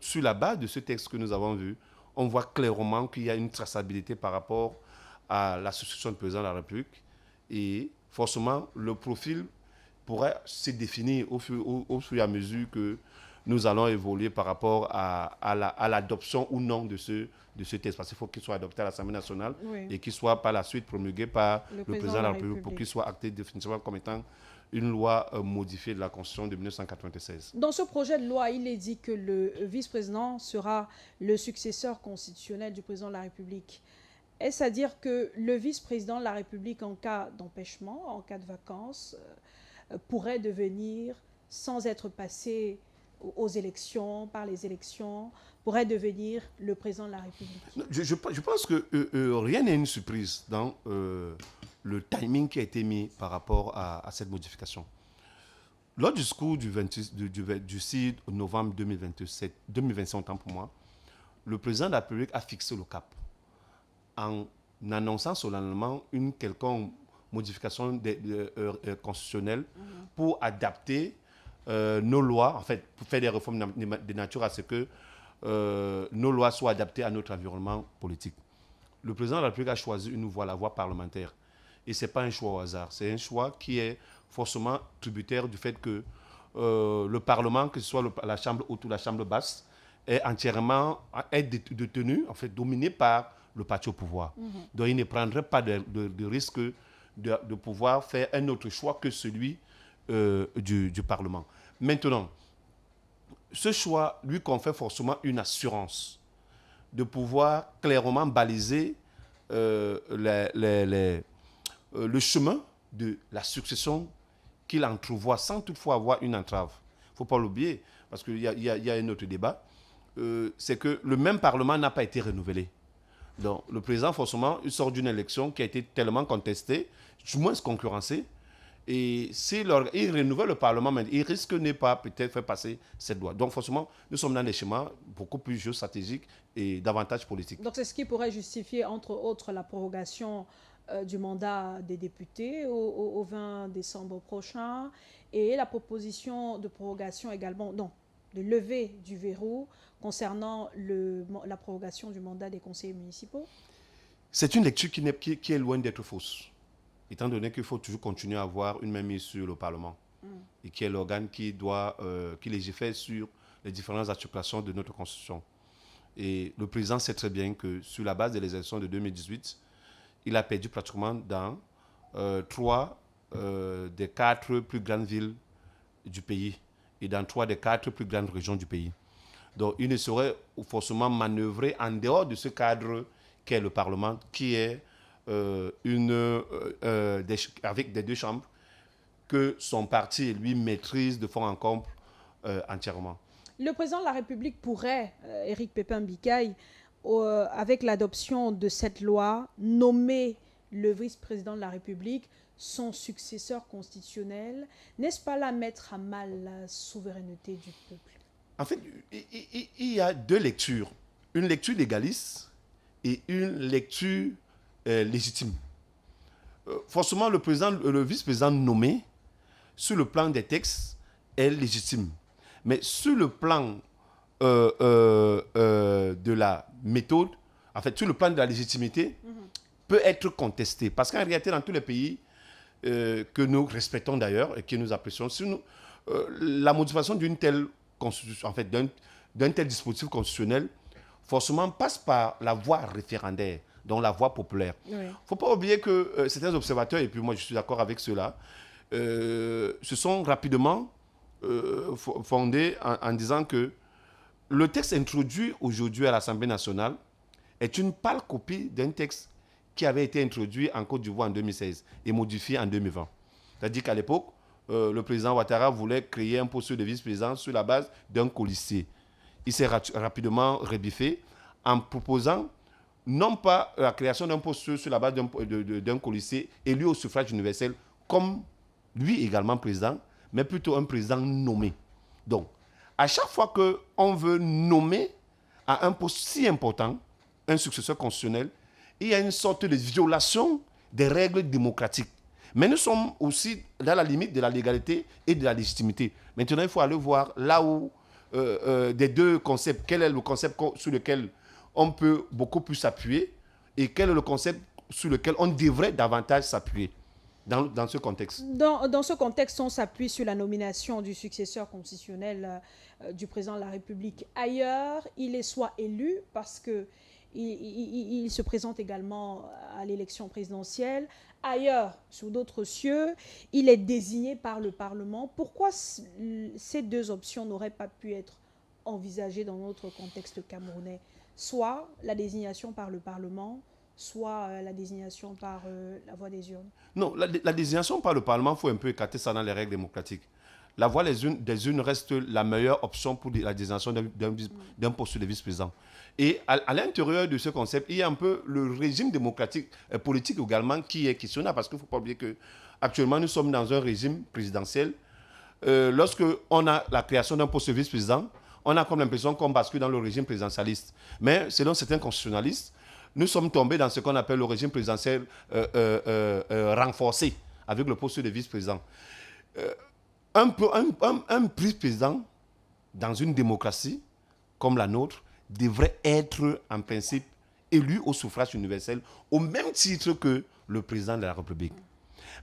Speaker 2: Sur la base de ce texte que nous avons vu, on voit clairement qu'il y a une traçabilité par rapport à la succession du président de la République. Et forcément, le profil pourrait se définir au fur et à mesure que nous allons évoluer par rapport à l'adoption ou non de ce texte. Parce qu'il faut qu'il soit adopté à l'Assemblée nationale et qu'il soit par la suite promulgué par le président de la République pour qu'il soit acté définitivement comme étant une loi modifiée de la Constitution de 1996.
Speaker 1: Dans ce projet de loi, il est dit que le vice-président sera le successeur constitutionnel du président de la République. Est-ce à dire que le vice-président de la République, en cas d'empêchement, en cas de vacances, pourrait devenir, sans être passé aux élections, par les élections, pourrait devenir le président de la République?
Speaker 2: Je pense que rien n'est une surprise dans le timing qui a été mis par rapport à cette modification. Lors du discours du 6 novembre 2027, 2025, autant pour moi, le président de la République a fixé le cap en annonçant solennellement une quelconque modification constitutionnelle pour adapter nos lois, en fait, pour faire des réformes de nature à ce que nos lois soient adaptées à notre environnement politique. Le président de la République a choisi une voie, la voie parlementaire. Et ce n'est pas un choix au hasard. C'est un choix qui est forcément tributaire du fait que le Parlement, que ce soit la Chambre haute ou la Chambre basse, est entièrement détenu, en fait, dominé par le parti au pouvoir. Donc, il ne prendrait pas de risque de pouvoir faire un autre choix que celui du Parlement. Maintenant, ce choix lui confère forcément une assurance de pouvoir clairement baliser le chemin de la succession qu'il entrevoit sans toutefois avoir une entrave. Il ne faut pas l'oublier, parce qu'il y a un autre débat, c'est que le même Parlement n'a pas été renouvelé. Donc, le président, forcément, il sort d'une élection qui a été tellement contestée, du moins concurrencée, et s'il renouvelle le Parlement, mais il risque de ne pas peut-être faire passer cette loi. Donc, forcément, nous sommes dans des schémas beaucoup plus géostratégiques et davantage politiques.
Speaker 1: Donc, c'est ce qui pourrait justifier, entre autres, la prorogation du mandat des députés au 20 décembre prochain et la proposition de prorogation également, non, de levée du verrou concernant la prorogation du mandat des conseillers municipaux.
Speaker 2: C'est une lecture qui est loin d'être fausse, étant donné qu'il faut toujours continuer à avoir une mainmise sur le Parlement et qui est l'organe qui légifère sur les différentes articulations de notre Constitution. Et le président sait très bien que sur la base des élections de 2018, il a perdu pratiquement dans 3 des 4 plus grandes villes du pays et dans 3 des 4 plus grandes régions du pays. Donc, il ne saurait forcément manœuvrer en dehors de ce cadre qu'est le Parlement, qui est avec des 2 chambres que son parti, lui, maîtrise de fond en comble entièrement.
Speaker 1: Le président de la République pourrait, Éric Pépin-Bikaï, avec l'adoption de cette loi, nommer le vice-président de la République son successeur constitutionnel. N'est-ce pas là mettre à mal la souveraineté du peuple?
Speaker 2: En fait, il y a deux lectures. Une lecture légaliste et une lecture légitime. Forcément, le vice-président nommé, sur le plan des textes, est légitime. Mais sur le plan de la méthode, en fait, sur le plan de la légitimité, peut être contesté. Parce qu'en réalité, dans tous les pays que nous respectons d'ailleurs et que nous apprécions, la modification d'une telle constitution, en fait, d'un tel dispositif constitutionnel, forcément passe par la voie référendaire, donc la voie populaire. Il ne faut pas oublier que certains observateurs, et puis moi je suis d'accord avec ceux-là, se sont rapidement fondés en disant que le texte introduit aujourd'hui à l'Assemblée nationale est une pâle copie d'un texte qui avait été introduit en Côte d'Ivoire en 2016 et modifié en 2020. C'est-à-dire qu'à l'époque, le président Ouattara voulait créer un poste de vice-président sur la base d'un colistier. Il s'est rapidement rebiffé en proposant non pas la création d'un poste sur la base d'un colistier élu au suffrage universel comme lui également président, mais plutôt un président nommé. Donc, à chaque fois qu'on veut nommer à un poste si important un successeur constitutionnel, il y a une sorte de violation des règles démocratiques. Mais nous sommes aussi dans la limite de la légalité et de la légitimité. Maintenant, il faut aller voir là où, des deux concepts, quel est le concept sur lequel on peut beaucoup plus s'appuyer et quel est le concept sur lequel on devrait davantage s'appuyer dans ce contexte.
Speaker 1: Dans ce contexte, on s'appuie sur la nomination du successeur constitutionnel du président de la République. Ailleurs, il est soit élu parce que il se présente également à l'élection présidentielle. Ailleurs, sous d'autres cieux, il est désigné par le Parlement. Pourquoi ces deux options n'auraient pas pu être envisagées dans notre contexte camerounais? Soit la désignation par le Parlement, soit la désignation par la voie des urnes.
Speaker 2: Non, la désignation par le Parlement, il faut un peu écarter ça dans les règles démocratiques. La voie des urnes reste la meilleure option pour la désignation d'un poste de vice-président. Et à l'intérieur de ce concept, il y a un peu le régime démocratique, politique également, qui est questionnable. Parce qu'il ne faut pas oublier qu'actuellement, nous sommes dans un régime présidentiel. Lorsque on a la création d'un poste de vice-président, on a comme l'impression qu'on bascule dans le régime présidentialiste. Mais selon certains constitutionnalistes, nous sommes tombés dans ce qu'on appelle le régime présidentiel renforcé, avec le poste de vice-président. Un vice-président, dans une démocratie comme la nôtre, devrait être en principe élu au suffrage universel au même titre que le président de la République.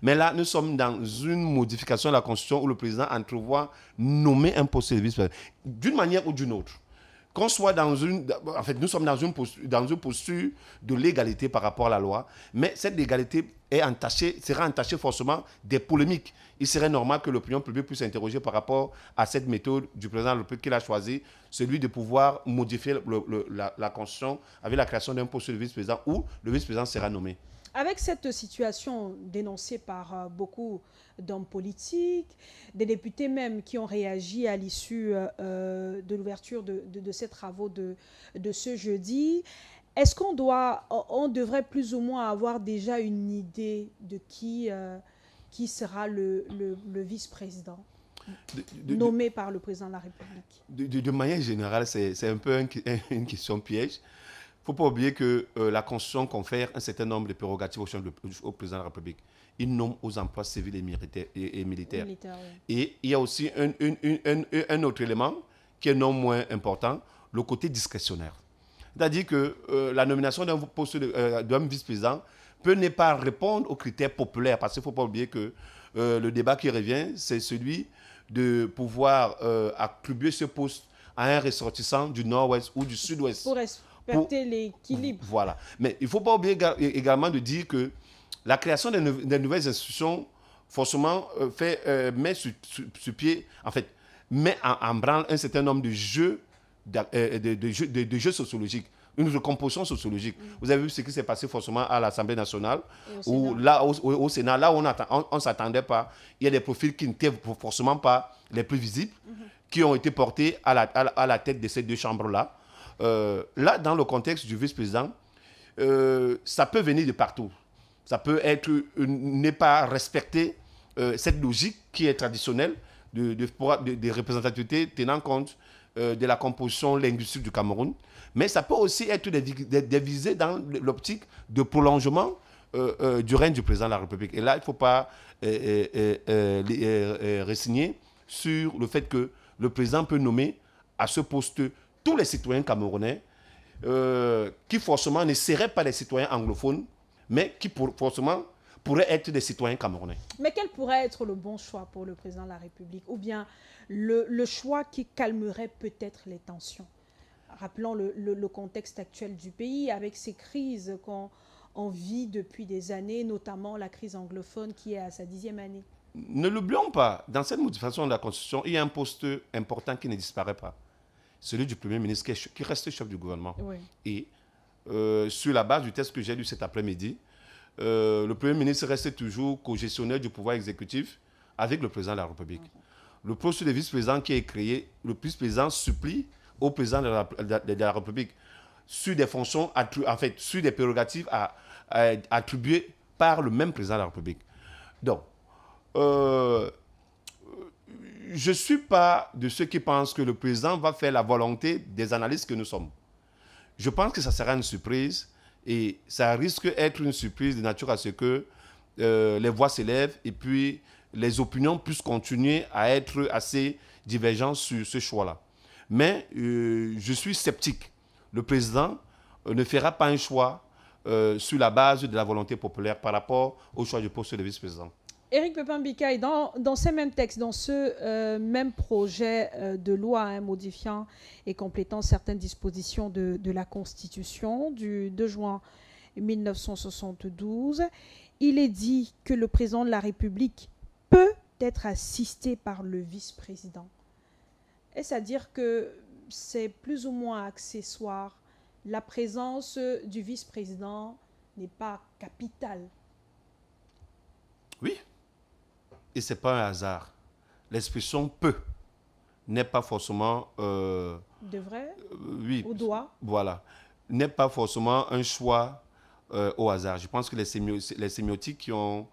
Speaker 2: Mais là, nous sommes dans une modification de la Constitution où le président entrevoit nommer un poste de vice-président d'une manière ou d'une autre. Qu'on soit dans en fait, nous sommes dans une posture de légalité par rapport à la loi, mais cette légalité sera entachée forcément des polémiques. Il serait normal que l'opinion publique puisse s'interroger par rapport à cette méthode du président de la République qu'il a choisie, celui de pouvoir modifier la Constitution avec la création d'un poste de vice-président où le vice-président sera nommé.
Speaker 1: Avec cette situation dénoncée par beaucoup d'hommes politiques, des députés même qui ont réagi à l'issue de l'ouverture de ces travaux de ce jeudi, est-ce qu'on devrait plus ou moins avoir déjà une idée de qui sera le vice-président nommé par le président de la République?
Speaker 2: De manière générale, c'est un peu une question piège. Il ne faut pas oublier que la Constitution confère un certain nombre de prérogatives au président de la République. Il nomme aux emplois civils et militaires. Oui. Et il y a aussi un autre élément qui est non moins important, le côté discrétionnaire. C'est-à-dire que la nomination d'un poste d'un vice-président peut ne pas répondre aux critères populaires, parce qu'il ne faut pas oublier que le débat qui revient, c'est celui de pouvoir attribuer ce poste à un ressortissant du Nord-Ouest ou du Sud-Ouest.
Speaker 1: Pour l'équilibre.
Speaker 2: Voilà. Mais il ne faut pas oublier également de dire que la création des nouvelles institutions, forcément, met sur pied, en fait, met en branle un certain nombre de jeux, de jeux sociologiques, une recomposition sociologique. Vous avez vu ce qui s'est passé forcément à l'Assemblée nationale, au Sénat, là où on ne s'attendait pas. Il y a des profils qui n'étaient forcément pas les plus visibles, qui ont été portés à la tête de ces deux chambres-là. Là, dans le contexte du vice-président, ça peut venir de partout. Ça peut être ne pas respecter cette logique qui est traditionnelle de représentativité tenant compte de la composition linguistique du Cameroun, mais ça peut aussi être des visées dans l'optique de prolongement du règne du président de la République. Et là, il ne faut pas résigner sur le fait que le président peut nommer à ce poste tous les citoyens camerounais qui forcément ne seraient pas des citoyens anglophones, mais qui forcément pourraient être des citoyens camerounais.
Speaker 1: Mais quel pourrait être le bon choix pour le président de la République? Ou bien le choix qui calmerait peut-être les tensions? Rappelons le contexte actuel du pays avec ces crises qu'on vit depuis des années, notamment la crise anglophone qui est à sa 10e année.
Speaker 2: Ne l'oublions pas, dans cette modification de la Constitution, il y a un poste important qui ne disparaît pas. Celui du Premier ministre qui reste chef du gouvernement. Oui. Et sur la base du texte que j'ai lu cet après-midi, le Premier ministre reste toujours co-gestionnaire du pouvoir exécutif avec le président de la République. Le poste de vice-président qui est créé, le vice-président supplie au président de la République sur des fonctions, en fait, sur des prérogatives attribuées par le même président de la République. Donc, je ne suis pas de ceux qui pensent que le président va faire la volonté des analystes que nous sommes. Je pense que ça sera une surprise et ça risque d'être une surprise de nature à ce que les voix s'élèvent et puis les opinions puissent continuer à être assez divergentes sur ce choix-là. Mais je suis sceptique. Le président ne fera pas un choix sur la base de la volonté populaire par rapport au choix du poste de vice-président.
Speaker 1: Éric Pépin-Bicaye, dans ces mêmes textes, dans ce même projet de loi modifiant et complétant certaines dispositions de la Constitution du 2 juin 1972, il est dit que le président de la République peut être assisté par le vice-président. Est-ce à dire que c'est plus ou moins accessoire? La présence du vice-président n'est pas capitale?
Speaker 2: Oui. Et ce n'est pas un hasard. L'expression « peut » n'est pas forcément...
Speaker 1: Devrait
Speaker 2: oui.
Speaker 1: Ou doit?
Speaker 2: Voilà. N'est pas forcément un choix au hasard. Je pense que les sémiotiques qui ont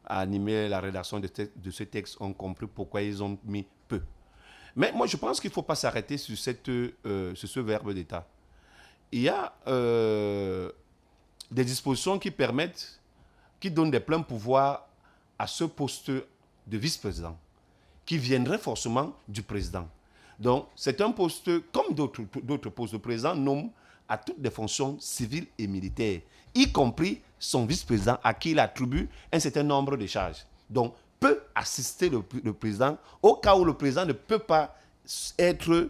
Speaker 2: animé la rédaction de ce texte ont compris pourquoi ils ont mis « peut ». Mais moi, je pense qu'il ne faut pas s'arrêter sur ce verbe d'État. Il y a des dispositions qui permettent, qui donnent des pleins pouvoirs à ce poste de vice-président, qui viendrait forcément du président. Donc, c'est un poste, comme d'autres postes, le président nomme à toutes les fonctions civiles et militaires, y compris son vice-président à qui il attribue un certain nombre de charges. Donc, peut assister le président au cas où le président ne peut pas être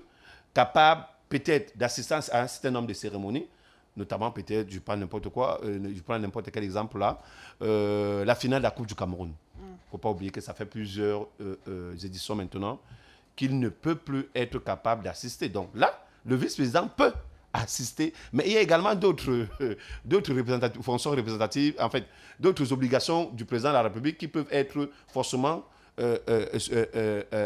Speaker 2: capable peut-être d'assistance à un certain nombre de cérémonies, notamment peut-être, je prends n'importe quoi, je prends n'importe quel exemple là, la finale de la Coupe du Cameroun. Il ne faut pas oublier que ça fait plusieurs éditions maintenant qu'il ne peut plus être capable d'assister. Donc là, le vice-président peut assister, mais il y a également d'autres fonctions représentatives, en fait, d'autres obligations du président de la République qui peuvent être forcément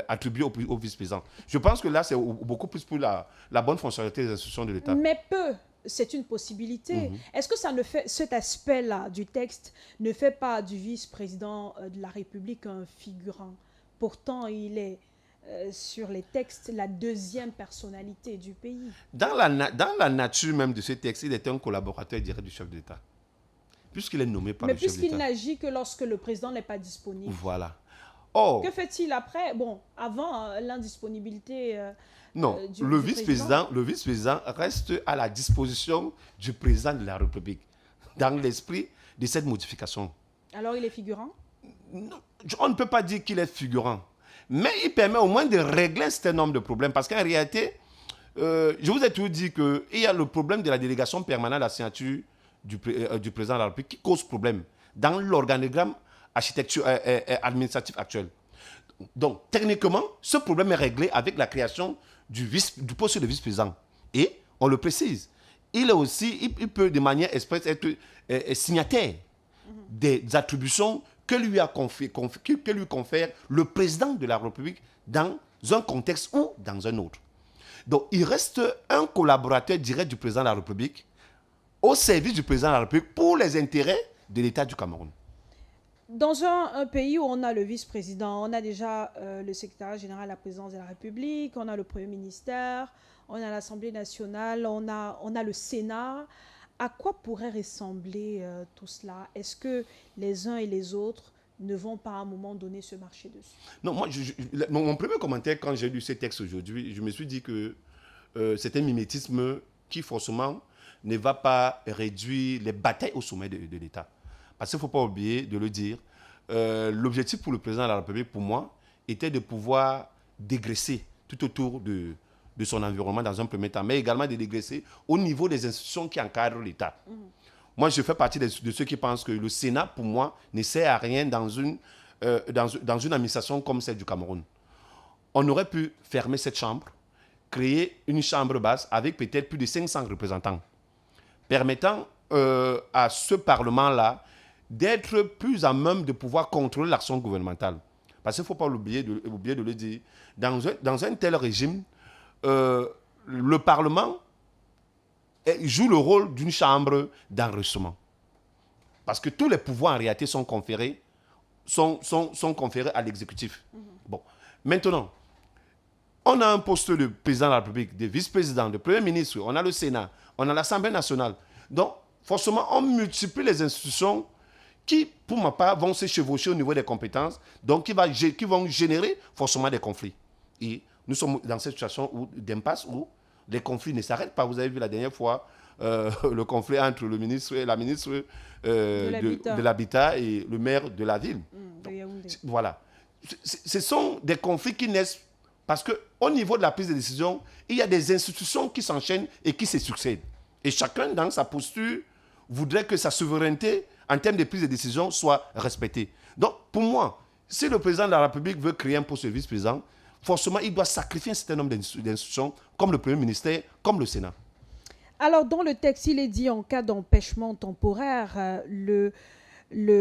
Speaker 2: attribuées au vice-président. Je pense que là, c'est beaucoup plus pour la bonne fonctionnalité des institutions de l'État.
Speaker 1: Mais peu, c'est une possibilité. Est-ce que ça ne fait, cet aspect-là du texte ne fait pas du vice-président de la République un figurant? Pourtant, il est sur les textes la deuxième personnalité du pays.
Speaker 2: Dans la nature même de ce texte, il était un collaborateur direct du chef de l'État. Puisqu'il est nommé par le chef d'État.
Speaker 1: Mais puisqu'il n'agit que lorsque le président n'est pas disponible.
Speaker 2: Voilà. Or,
Speaker 1: que fait-il après? Bon, avant l'indisponibilité
Speaker 2: non, le vice-président reste à la disposition du président de la République, dans l'esprit de cette modification.
Speaker 1: Alors il est figurant?
Speaker 2: Non, on ne peut pas dire qu'il est figurant. Mais il permet au moins de régler un certain nombre de problèmes. Parce qu'en réalité, je vous ai toujours dit qu'il y a le problème de la délégation permanente à la signature du président de la République qui cause problème dans l'organigramme administratif actuel. Donc, techniquement, ce problème est réglé avec la création du poste de vice-président. Et, on le précise, il peut de manière expresse être signataire des attributions que lui confère le président de la République dans un contexte ou dans un autre. Donc, il reste un collaborateur direct du président de la République au service du président de la République pour les intérêts de l'État du Cameroun.
Speaker 1: Dans un pays où on a le vice-président, on a déjà le secrétaire général à la présidence de la République, on a le Premier ministère, on a l'Assemblée nationale, on a le Sénat. À quoi pourrait ressembler tout cela? Est-ce que les uns et les autres ne vont pas à un moment donné se marcher dessus?
Speaker 2: Non, moi, mon premier commentaire quand j'ai lu ces textes aujourd'hui, je me suis dit que c'est un mimétisme qui forcément ne va pas réduire les batailles au sommet de l'État. Parce qu'il ne faut pas oublier de le dire, l'objectif pour le président de la République, pour moi, était de pouvoir dégraisser tout autour de son environnement dans un premier temps, mais également de dégraisser au niveau des institutions qui encadrent l'État. Moi, je fais partie de ceux qui pensent que le Sénat, pour moi, ne sert à rien dans une administration comme celle du Cameroun. On aurait pu fermer cette chambre, créer une chambre basse avec peut-être plus de 500 représentants, permettant à ce Parlement-là d'être plus à même de pouvoir contrôler l'action gouvernementale. Parce qu'il ne faut pas oublier de le dire, dans un tel régime, le Parlement joue le rôle d'une chambre d'enregistrement. Parce que tous les pouvoirs en réalité sont conférés à l'exécutif. Bon. Maintenant, on a un poste de président de la République, de vice-président, de premier ministre, on a le Sénat, on a l'Assemblée nationale. Donc, forcément, on multiplie les institutions qui, pour ma part, vont se chevaucher au niveau des compétences, donc qui vont générer forcément des conflits. Et nous sommes dans cette situation d'impasse où les conflits ne s'arrêtent pas. Vous avez vu la dernière fois le conflit entre le ministre et la ministre de l'Habitat et le maire de la ville. Donc, voilà. Ce sont des conflits qui naissent parce qu'au niveau de la prise de décision, il y a des institutions qui s'enchaînent et qui se succèdent. Et chacun, dans sa posture, voudrait que sa souveraineté en termes de prise de décision soit respectée. Donc, pour moi, si le président de la République veut créer un poste de vice-président, forcément, il doit sacrifier un certain nombre d'institutions, comme le Premier ministère, comme le Sénat.
Speaker 1: Alors, dans le texte, il est dit en cas d'empêchement temporaire, le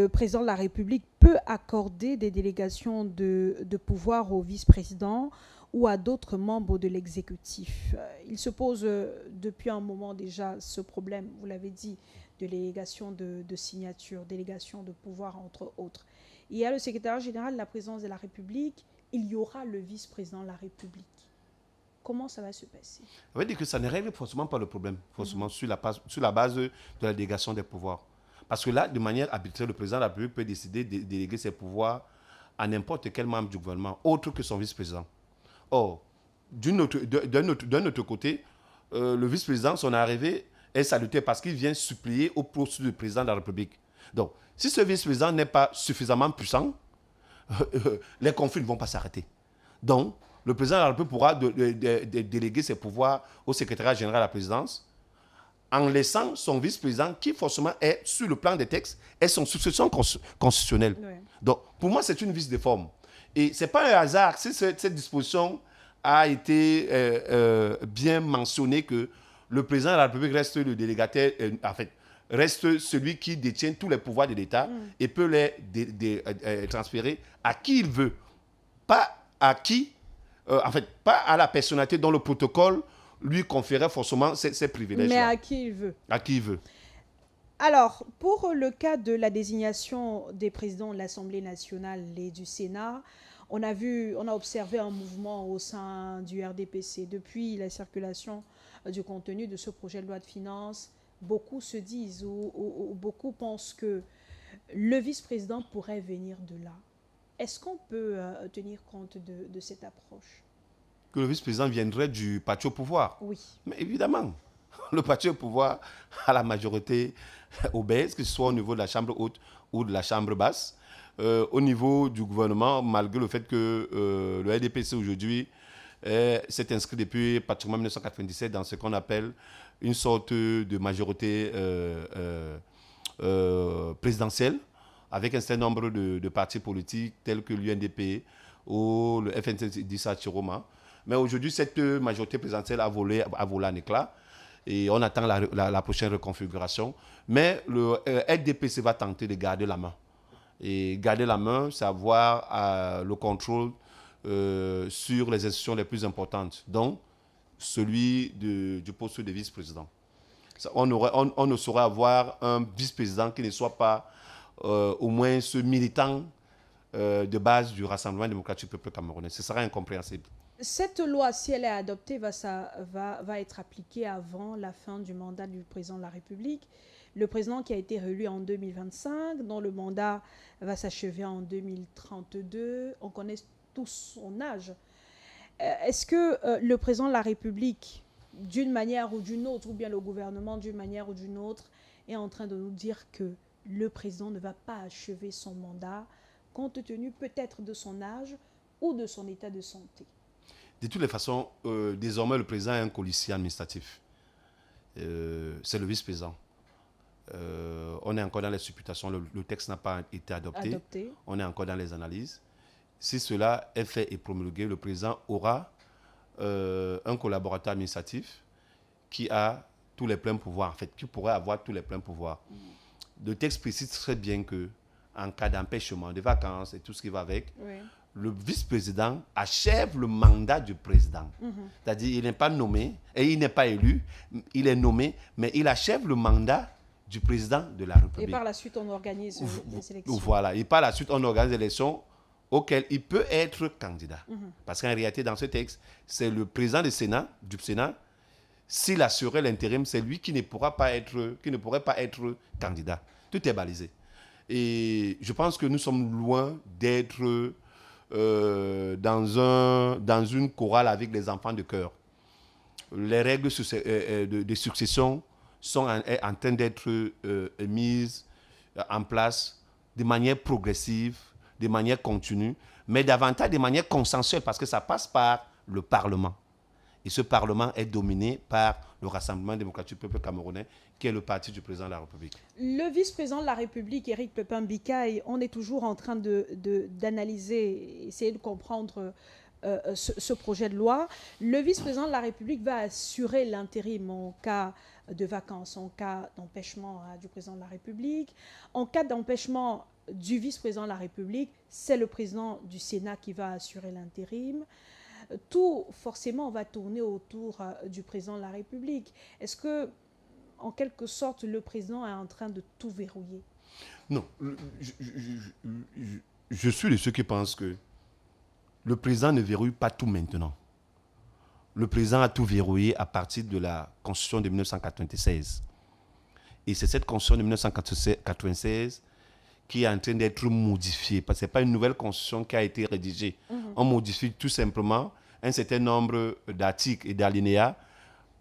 Speaker 1: président de la République peut accorder des délégations de pouvoir au vice-président ou à d'autres membres de l'exécutif. Il se pose depuis un moment déjà ce problème, vous l'avez dit, de délégation de signature, délégation de pouvoir, entre autres. Il y a le secrétaire général de la présidence de la République, il y aura le vice-président de la République. Comment ça va se passer?
Speaker 2: Ça veut dire que ça ne règle forcément pas le problème, forcément sur la base de la délégation des pouvoirs. Parce que là, de manière arbitraire, le président de la République peut décider de déléguer ses pouvoirs à n'importe quel membre du gouvernement, autre que son vice-président. Or, d'un autre côté, le vice-président, son arrivée est salutaire parce qu'il vient supplier au poste du président de la République. Donc, si ce vice-président n'est pas suffisamment puissant, les conflits ne vont pas s'arrêter. Donc, le président de la République pourra déléguer ses pouvoirs au secrétariat général de la présidence en laissant son vice-président, qui forcément est sur le plan des textes, est son succession constitutionnelle. Oui. Donc, pour moi, c'est une vice de forme. Et ce n'est pas un hasard si cette disposition a été bien mentionnée que le président de la République reste le délégataire, en fait, reste celui qui détient tous les pouvoirs de l'État et peut les transférer à qui il veut. Pas à qui, pas à la personnalité dont le protocole lui conférait forcément ces privilèges.
Speaker 1: Mais à qui il veut.
Speaker 2: À qui il veut.
Speaker 1: Alors, pour le cas de la désignation des présidents de l'Assemblée nationale et du Sénat, on a observé un mouvement au sein du RDPC. Depuis la circulation du contenu de ce projet de loi de finances, beaucoup se disent ou beaucoup pensent que le vice-président pourrait venir de là. Est-ce qu'on peut tenir compte de cette approche?
Speaker 2: Que le vice-président viendrait du parti au pouvoir?
Speaker 1: Oui.
Speaker 2: Mais évidemment, le parti au pouvoir a la majorité obèse, que ce soit au niveau de la chambre haute ou de la chambre basse. Au niveau du gouvernement, malgré le fait que le RDPC aujourd'hui s'est inscrit depuis pratiquement 1997 dans ce qu'on appelle une sorte de majorité présidentielle, avec un certain nombre de partis politiques tels que l'UNDP ou le FNC d'Issa Chiroma. Mais aujourd'hui, cette majorité présidentielle a volé en éclat et on attend la prochaine reconfiguration. Mais le RDPC va tenter de garder la main. Et garder la main, c'est avoir le contrôle sur les institutions les plus importantes, dont celui du poste de vice-président. On ne saurait avoir un vice-président qui ne soit pas au moins ce militant de base du Rassemblement démocratique du peuple camerounais. Ce sera incompréhensible.
Speaker 1: Cette loi, si elle est adoptée, va être appliquée avant la fin du mandat du président de la République. Le président qui a été réélu en 2025, dont le mandat va s'achever en 2032, on connaît tous son âge. Est-ce que le président de la République, d'une manière ou d'une autre, ou bien le gouvernement d'une manière ou d'une autre, est en train de nous dire que le président ne va pas achever son mandat, compte tenu peut-être de son âge ou de son état de santé?
Speaker 2: De toutes les façons, désormais, le président est un colistier administratif. C'est le vice-président. On est encore dans les supputations, le texte n'a pas été adopté. On est encore dans les analyses. Si cela est fait et promulgué, le président aura un collaborateur administratif qui a tous les pleins pouvoirs, en fait, qui pourrait avoir tous les pleins pouvoirs. Le texte précise très bien que en cas d'empêchement, de vacances et tout ce qui va avec, le vice-président achève le mandat du président. C'est-à-dire il n'est pas nommé et il n'est pas élu, il est nommé, mais il achève le mandat du président de la République.
Speaker 1: Et par la suite, on organise des élections.
Speaker 2: Voilà, et par la suite, on organise des élections auxquelles il peut être candidat. Parce qu'en réalité, dans ce texte, c'est le président du Sénat, s'il assurait l'intérim, c'est lui qui ne pourrait pas être candidat. Tout est balisé. Et je pense que nous sommes loin d'être dans une chorale avec les enfants de chœur. Les règles de succession sont en train d'être mises en place de manière progressive, de manière continue, mais davantage de manière consensuelle parce que ça passe par le Parlement. Et ce Parlement est dominé par le Rassemblement démocratique du peuple camerounais, qui est le parti du président de la République.
Speaker 1: Le vice-président de la République, Éric Pépin-Bikaï, on est toujours en train d'analyser, essayer de comprendre ce projet de loi. Le vice-président de la République va assurer l'intérim en cas de vacances, en cas d'empêchement du président de la République. En cas d'empêchement du vice-président de la République, c'est le président du Sénat qui va assurer l'intérim. Tout, forcément, va tourner autour du président de la République. Est-ce que, en quelque sorte, le président est en train de tout verrouiller?
Speaker 2: Non. Je suis de ceux qui pensent que le président ne verrouille pas tout maintenant. Le président a tout verrouillé à partir de la Constitution de 1996. Et c'est cette Constitution de 1996 qui est en train d'être modifiée. Parce que ce n'est pas une nouvelle Constitution qui a été rédigée. On modifie tout simplement un certain nombre d'articles et d'alinéas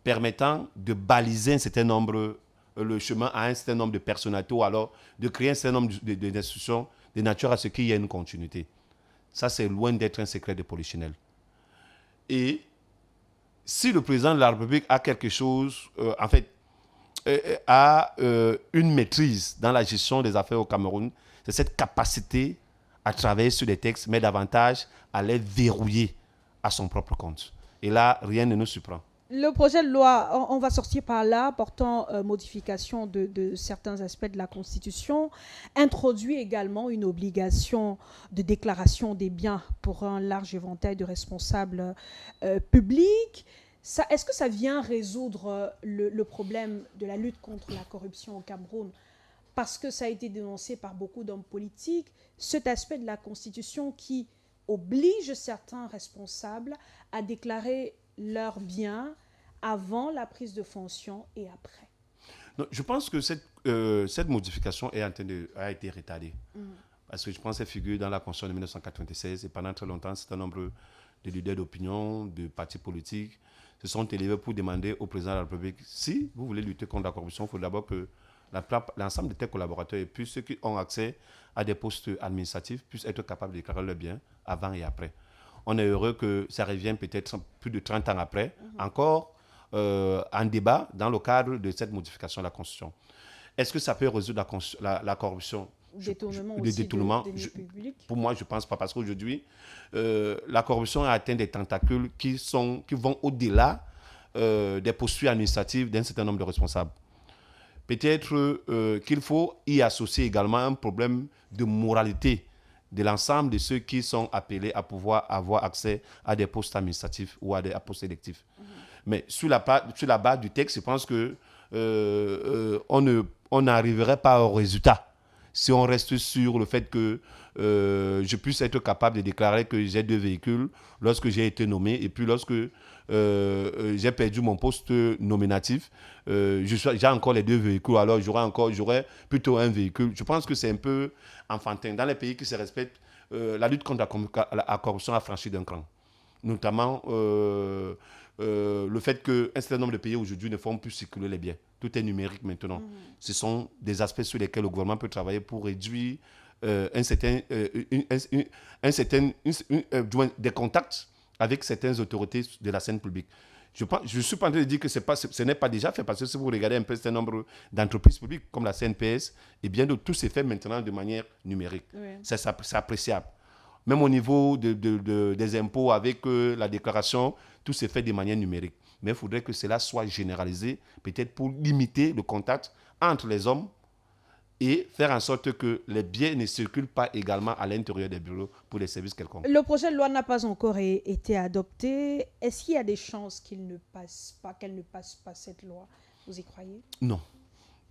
Speaker 2: permettant de baliser un certain nombre, le chemin à un certain nombre de personnalités ou alors de créer un certain nombre d'institutions de nature à ce qu'il y ait une continuité. Ça, c'est loin d'être un secret de polichinelle. Et si le président de la République a quelque chose, a une maîtrise dans la gestion des affaires au Cameroun, c'est cette capacité à travailler sur des textes, mais davantage à les verrouiller à son propre compte. Et là, rien ne nous surprend.
Speaker 1: Le projet de loi, on va sortir par là, portant modification de certains aspects de la Constitution, introduit également une obligation de déclaration des biens pour un large éventail de responsables publics. Est-ce que ça vient résoudre le problème de la lutte contre la corruption au Cameroun? Parce que ça a été dénoncé par beaucoup d'hommes politiques, cet aspect de la Constitution qui oblige certains responsables à déclarer leurs biens avant la prise de fonction et après.
Speaker 2: Non, je pense que cette modification a été retardée. Parce que je pense qu'elle figure dans la Constitution de 1996 et pendant très longtemps, un certain nombre de leaders d'opinion, de partis politiques se sont élevés pour demander au président de la République, si vous voulez lutter contre la corruption, il faut d'abord que l'ensemble de tes collaborateurs et puis ceux qui ont accès à des postes administratifs puissent être capables de déclarer leurs biens avant et après. On est heureux que ça revienne peut-être plus de 30 ans après, encore en débat dans le cadre de cette modification de la Constitution. Est-ce que ça peut résoudre la corruption?
Speaker 1: Détournement
Speaker 2: Pour moi, je ne pense pas, parce qu'aujourd'hui, la corruption a atteint des tentacules qui vont au-delà des postures administratives d'un certain nombre de responsables. Peut-être qu'il faut y associer également un problème de moralité de l'ensemble de ceux qui sont appelés à pouvoir avoir accès à des postes administratifs ou à des postes électifs. Mais sur la base du texte, je pense qu'on n'arriverait pas au résultat si on reste sur le fait que je puisse être capable de déclarer que j'ai 2 véhicules lorsque j'ai été nommé et puis lorsque j'ai perdu mon poste nominatif, j'ai encore les 2 véhicules, alors j'aurais plutôt un véhicule. Je pense que c'est un peu enfantin. Dans les pays qui se respectent, la lutte contre la corruption a franchi d'un cran. Notamment le fait qu'un certain nombre de pays aujourd'hui ne font plus circuler les biens. Tout est numérique maintenant. Ce sont des aspects sur lesquels le gouvernement peut travailler pour réduire des contacts avec certaines autorités de la scène publique. Je suis pas en train de dire que ce n'est pas déjà fait, parce que si vous regardez un peu un certain nombre d'entreprises publiques comme la CNPS, et bien d'autres, tout s'est fait maintenant de manière numérique. Oui. C'est appréciable. Même au niveau des impôts avec la déclaration, tout s'est fait de manière numérique. Mais il faudrait que cela soit généralisé, peut-être pour limiter le contact entre les hommes et faire en sorte que les biens ne circulent pas également à l'intérieur des bureaux pour les services quelconques.
Speaker 1: Le projet de loi n'a pas encore été adopté. Est-ce qu'il y a des chances qu'elle ne passe pas cette loi? Vous y croyez? Non.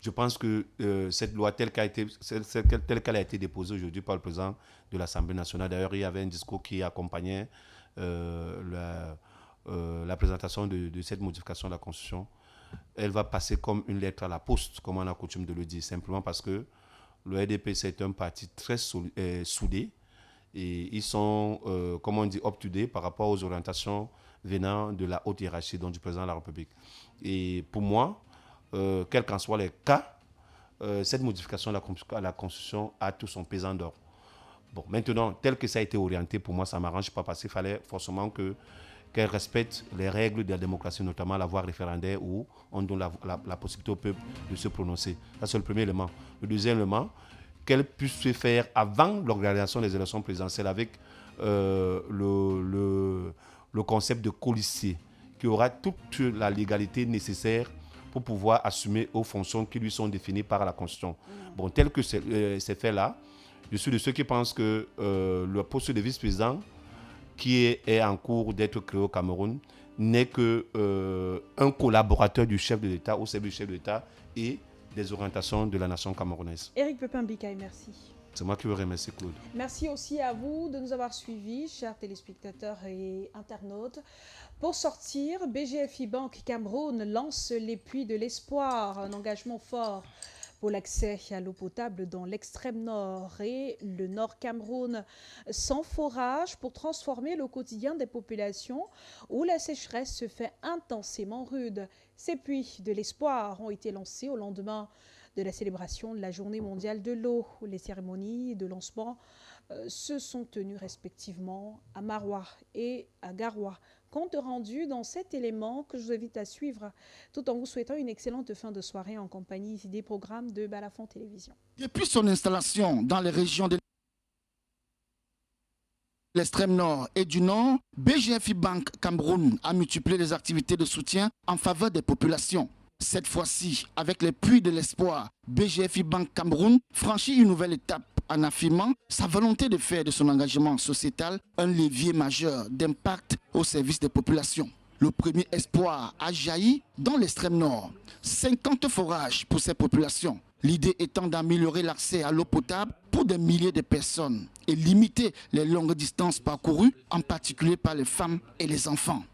Speaker 2: Je pense que cette loi telle qu'elle a été déposée aujourd'hui par le président de l'Assemblée nationale, d'ailleurs il y avait un discours qui accompagnait la présentation de cette modification de la Constitution, elle va passer comme une lettre à la poste, comme on a coutume de le dire, simplement parce que le RDP, c'est un parti très soudé et ils sont, comme on dit, up-to-date par rapport aux orientations venant de la haute hiérarchie, donc du président de la République. Et pour moi, quels qu'en soient les cas, cette modification à la Constitution a tout son pesant d'or. Bon, maintenant, tel que ça a été orienté, pour moi, ça ne m'arrange pas parce qu'il fallait forcément qu'elle respecte les règles de la démocratie, notamment la voie référendaire où on donne la possibilité au peuple de se prononcer. Ça, c'est le premier élément. Le deuxième élément, qu'elle puisse se faire avant l'organisation des élections présidentielles avec le concept de colistier, qui aura toute la légalité nécessaire pour pouvoir assumer aux fonctions qui lui sont définies par la Constitution. Bon, tel que c'est fait là, je suis de ceux qui pensent que le poste de vice-président qui est en cours d'être créé au Cameroun n'est qu'un collaborateur du chef de l'État au service du chef de l'État et des orientations de la nation camerounaise.
Speaker 1: Éric Pepin-Bikaï, merci.
Speaker 2: C'est moi qui vous remercie, Claude.
Speaker 1: Merci aussi à vous de nous avoir suivis, chers téléspectateurs et internautes. Pour sortir, BGFI Banque Cameroun lance les puits de l'espoir, un engagement fort pour l'accès à l'eau potable dans l'extrême nord et le nord Cameroun, sans forage pour transformer le quotidien des populations où la sécheresse se fait intensément rude. Ces puits de l'espoir ont été lancés au lendemain de la célébration de la Journée mondiale de l'eau. Les cérémonies de lancement se sont tenues respectivement à Maroua et à Garoua. Compte rendu dans cet élément que je vous invite à suivre tout en vous souhaitant une excellente fin de soirée en compagnie des programmes de Balafon Télévision.
Speaker 7: Depuis son installation dans les régions de l'extrême nord et du nord, BGFI Banque Cameroun a multiplié les activités de soutien en faveur des populations. Cette fois-ci, avec les puits de l'espoir, BGFI Banque Cameroun franchit une nouvelle étape en affirmant sa volonté de faire de son engagement sociétal un levier majeur d'impact au service des populations. Le premier espoir a jailli dans l'extrême nord. 50 forages pour ces populations. L'idée étant d'améliorer l'accès à l'eau potable pour des milliers de personnes et limiter les longues distances parcourues, en particulier par les femmes et les enfants.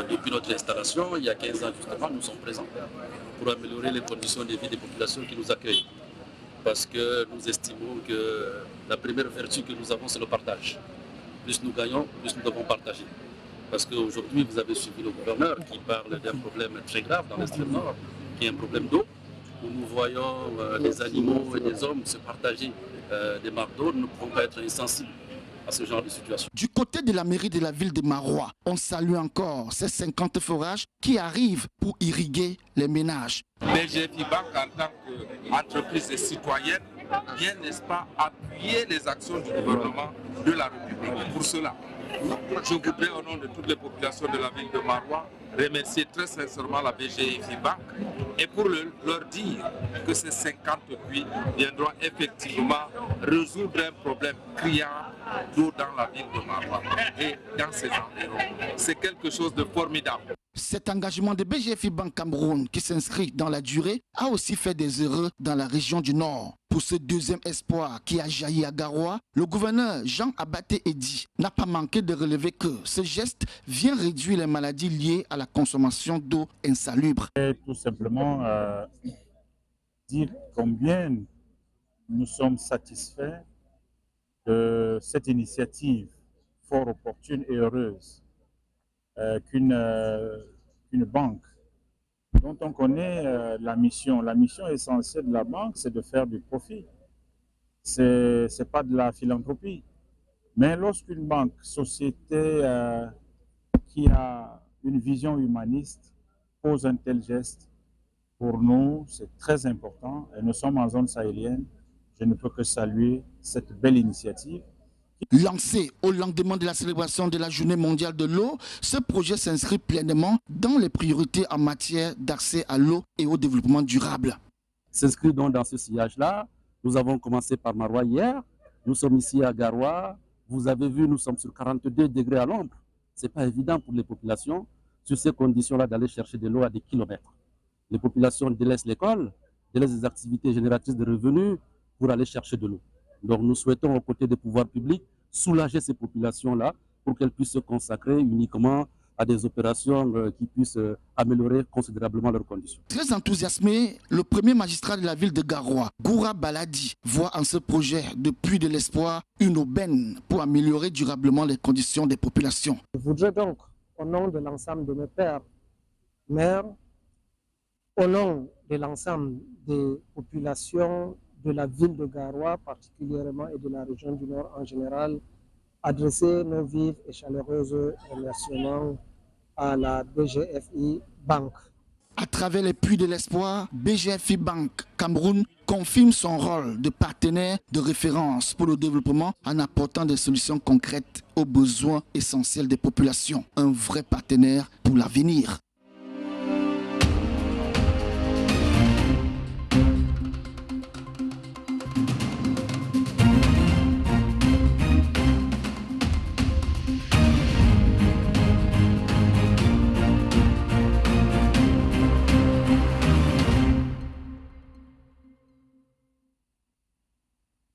Speaker 4: Depuis notre installation, il y a 15 ans justement, nous sommes présents pour améliorer les conditions de vie des populations qui nous accueillent. Parce que nous estimons que la première vertu que nous avons, c'est le partage. Plus nous gagnons, plus nous devons partager. Parce qu'aujourd'hui, vous avez suivi le gouverneur qui parle d'un problème très grave dans l'extrême nord, qui est un problème d'eau, où nous voyons les animaux et les hommes se partager des marques d'eau. Nous ne pouvons pas être insensibles à ce genre de situation.
Speaker 7: Du côté de la mairie de la ville de Maroua, on salue encore ces 50 forages qui arrivent pour irriguer les ménages.
Speaker 22: BGFI Banque, en tant qu'entreprise citoyenne, vient, n'est-ce pas, appuyer les actions du gouvernement de la République. Pour cela, je voudrais, au nom de toutes les populations de la ville de Maroua, remercier très sincèrement la BGFI Banque et pour leur dire que ces 50 puits viendront effectivement résoudre un problème criant d'eau dans la ville de Maroua et dans ses environs. C'est quelque chose de formidable.
Speaker 7: Cet engagement de BGFI Banque Cameroun qui s'inscrit dans la durée a aussi fait des erreurs dans la région du Nord. Pour ce deuxième espoir qui a jailli à Garoua, le gouverneur Jean Abaté Edi n'a pas manqué de relever que ce geste vient réduire les maladies liées à la consommation d'eau insalubre.
Speaker 8: Et tout simplement dire combien nous sommes satisfaits de cette initiative fort opportune et heureuse qu'une banque dont on connaît la mission. La mission essentielle de la banque, c'est de faire du profit. Ce n'est pas de la philanthropie. Mais lorsqu'une banque, société qui a une vision humaniste, pose un tel geste, pour nous, c'est très important. Et nous sommes en zone sahélienne. Je ne peux que saluer cette belle initiative.
Speaker 7: Lancé au lendemain de la célébration de la Journée mondiale de l'eau, ce projet s'inscrit pleinement dans les priorités en matière d'accès à l'eau et au développement durable.
Speaker 4: S'inscrit donc dans ce sillage-là. Nous avons commencé par Maroua hier. Nous sommes ici à Garoua. Vous avez vu, nous sommes sur 42 degrés à l'ombre. Ce n'est pas évident pour les populations, sur ces conditions-là, d'aller chercher de l'eau à des kilomètres. Les populations délaissent l'école, délaissent des activités génératrices de revenus pour aller chercher de l'eau. Donc nous souhaitons, aux côtés des pouvoirs publics, soulager ces populations-là pour qu'elles puissent se consacrer uniquement à des opérations qui puissent améliorer considérablement leurs conditions.
Speaker 7: Très enthousiasmé, le premier magistrat de la ville de Garoua, Goura Baladi, voit en ce projet de Puits de l'Espoir une aubaine pour améliorer durablement les conditions des populations.
Speaker 5: Je voudrais donc, au nom de l'ensemble de mes pères, mères, au nom de l'ensemble des populations de la ville de Garoua particulièrement et de la région du Nord en général, adresser nos vifs et chaleureux remerciements à la BGFI Banque.
Speaker 7: À travers les Puits de l'Espoir, BGFI Banque Cameroun confirme son rôle de partenaire de référence pour le développement en apportant des solutions concrètes aux besoins essentiels des populations. Un vrai partenaire pour l'avenir.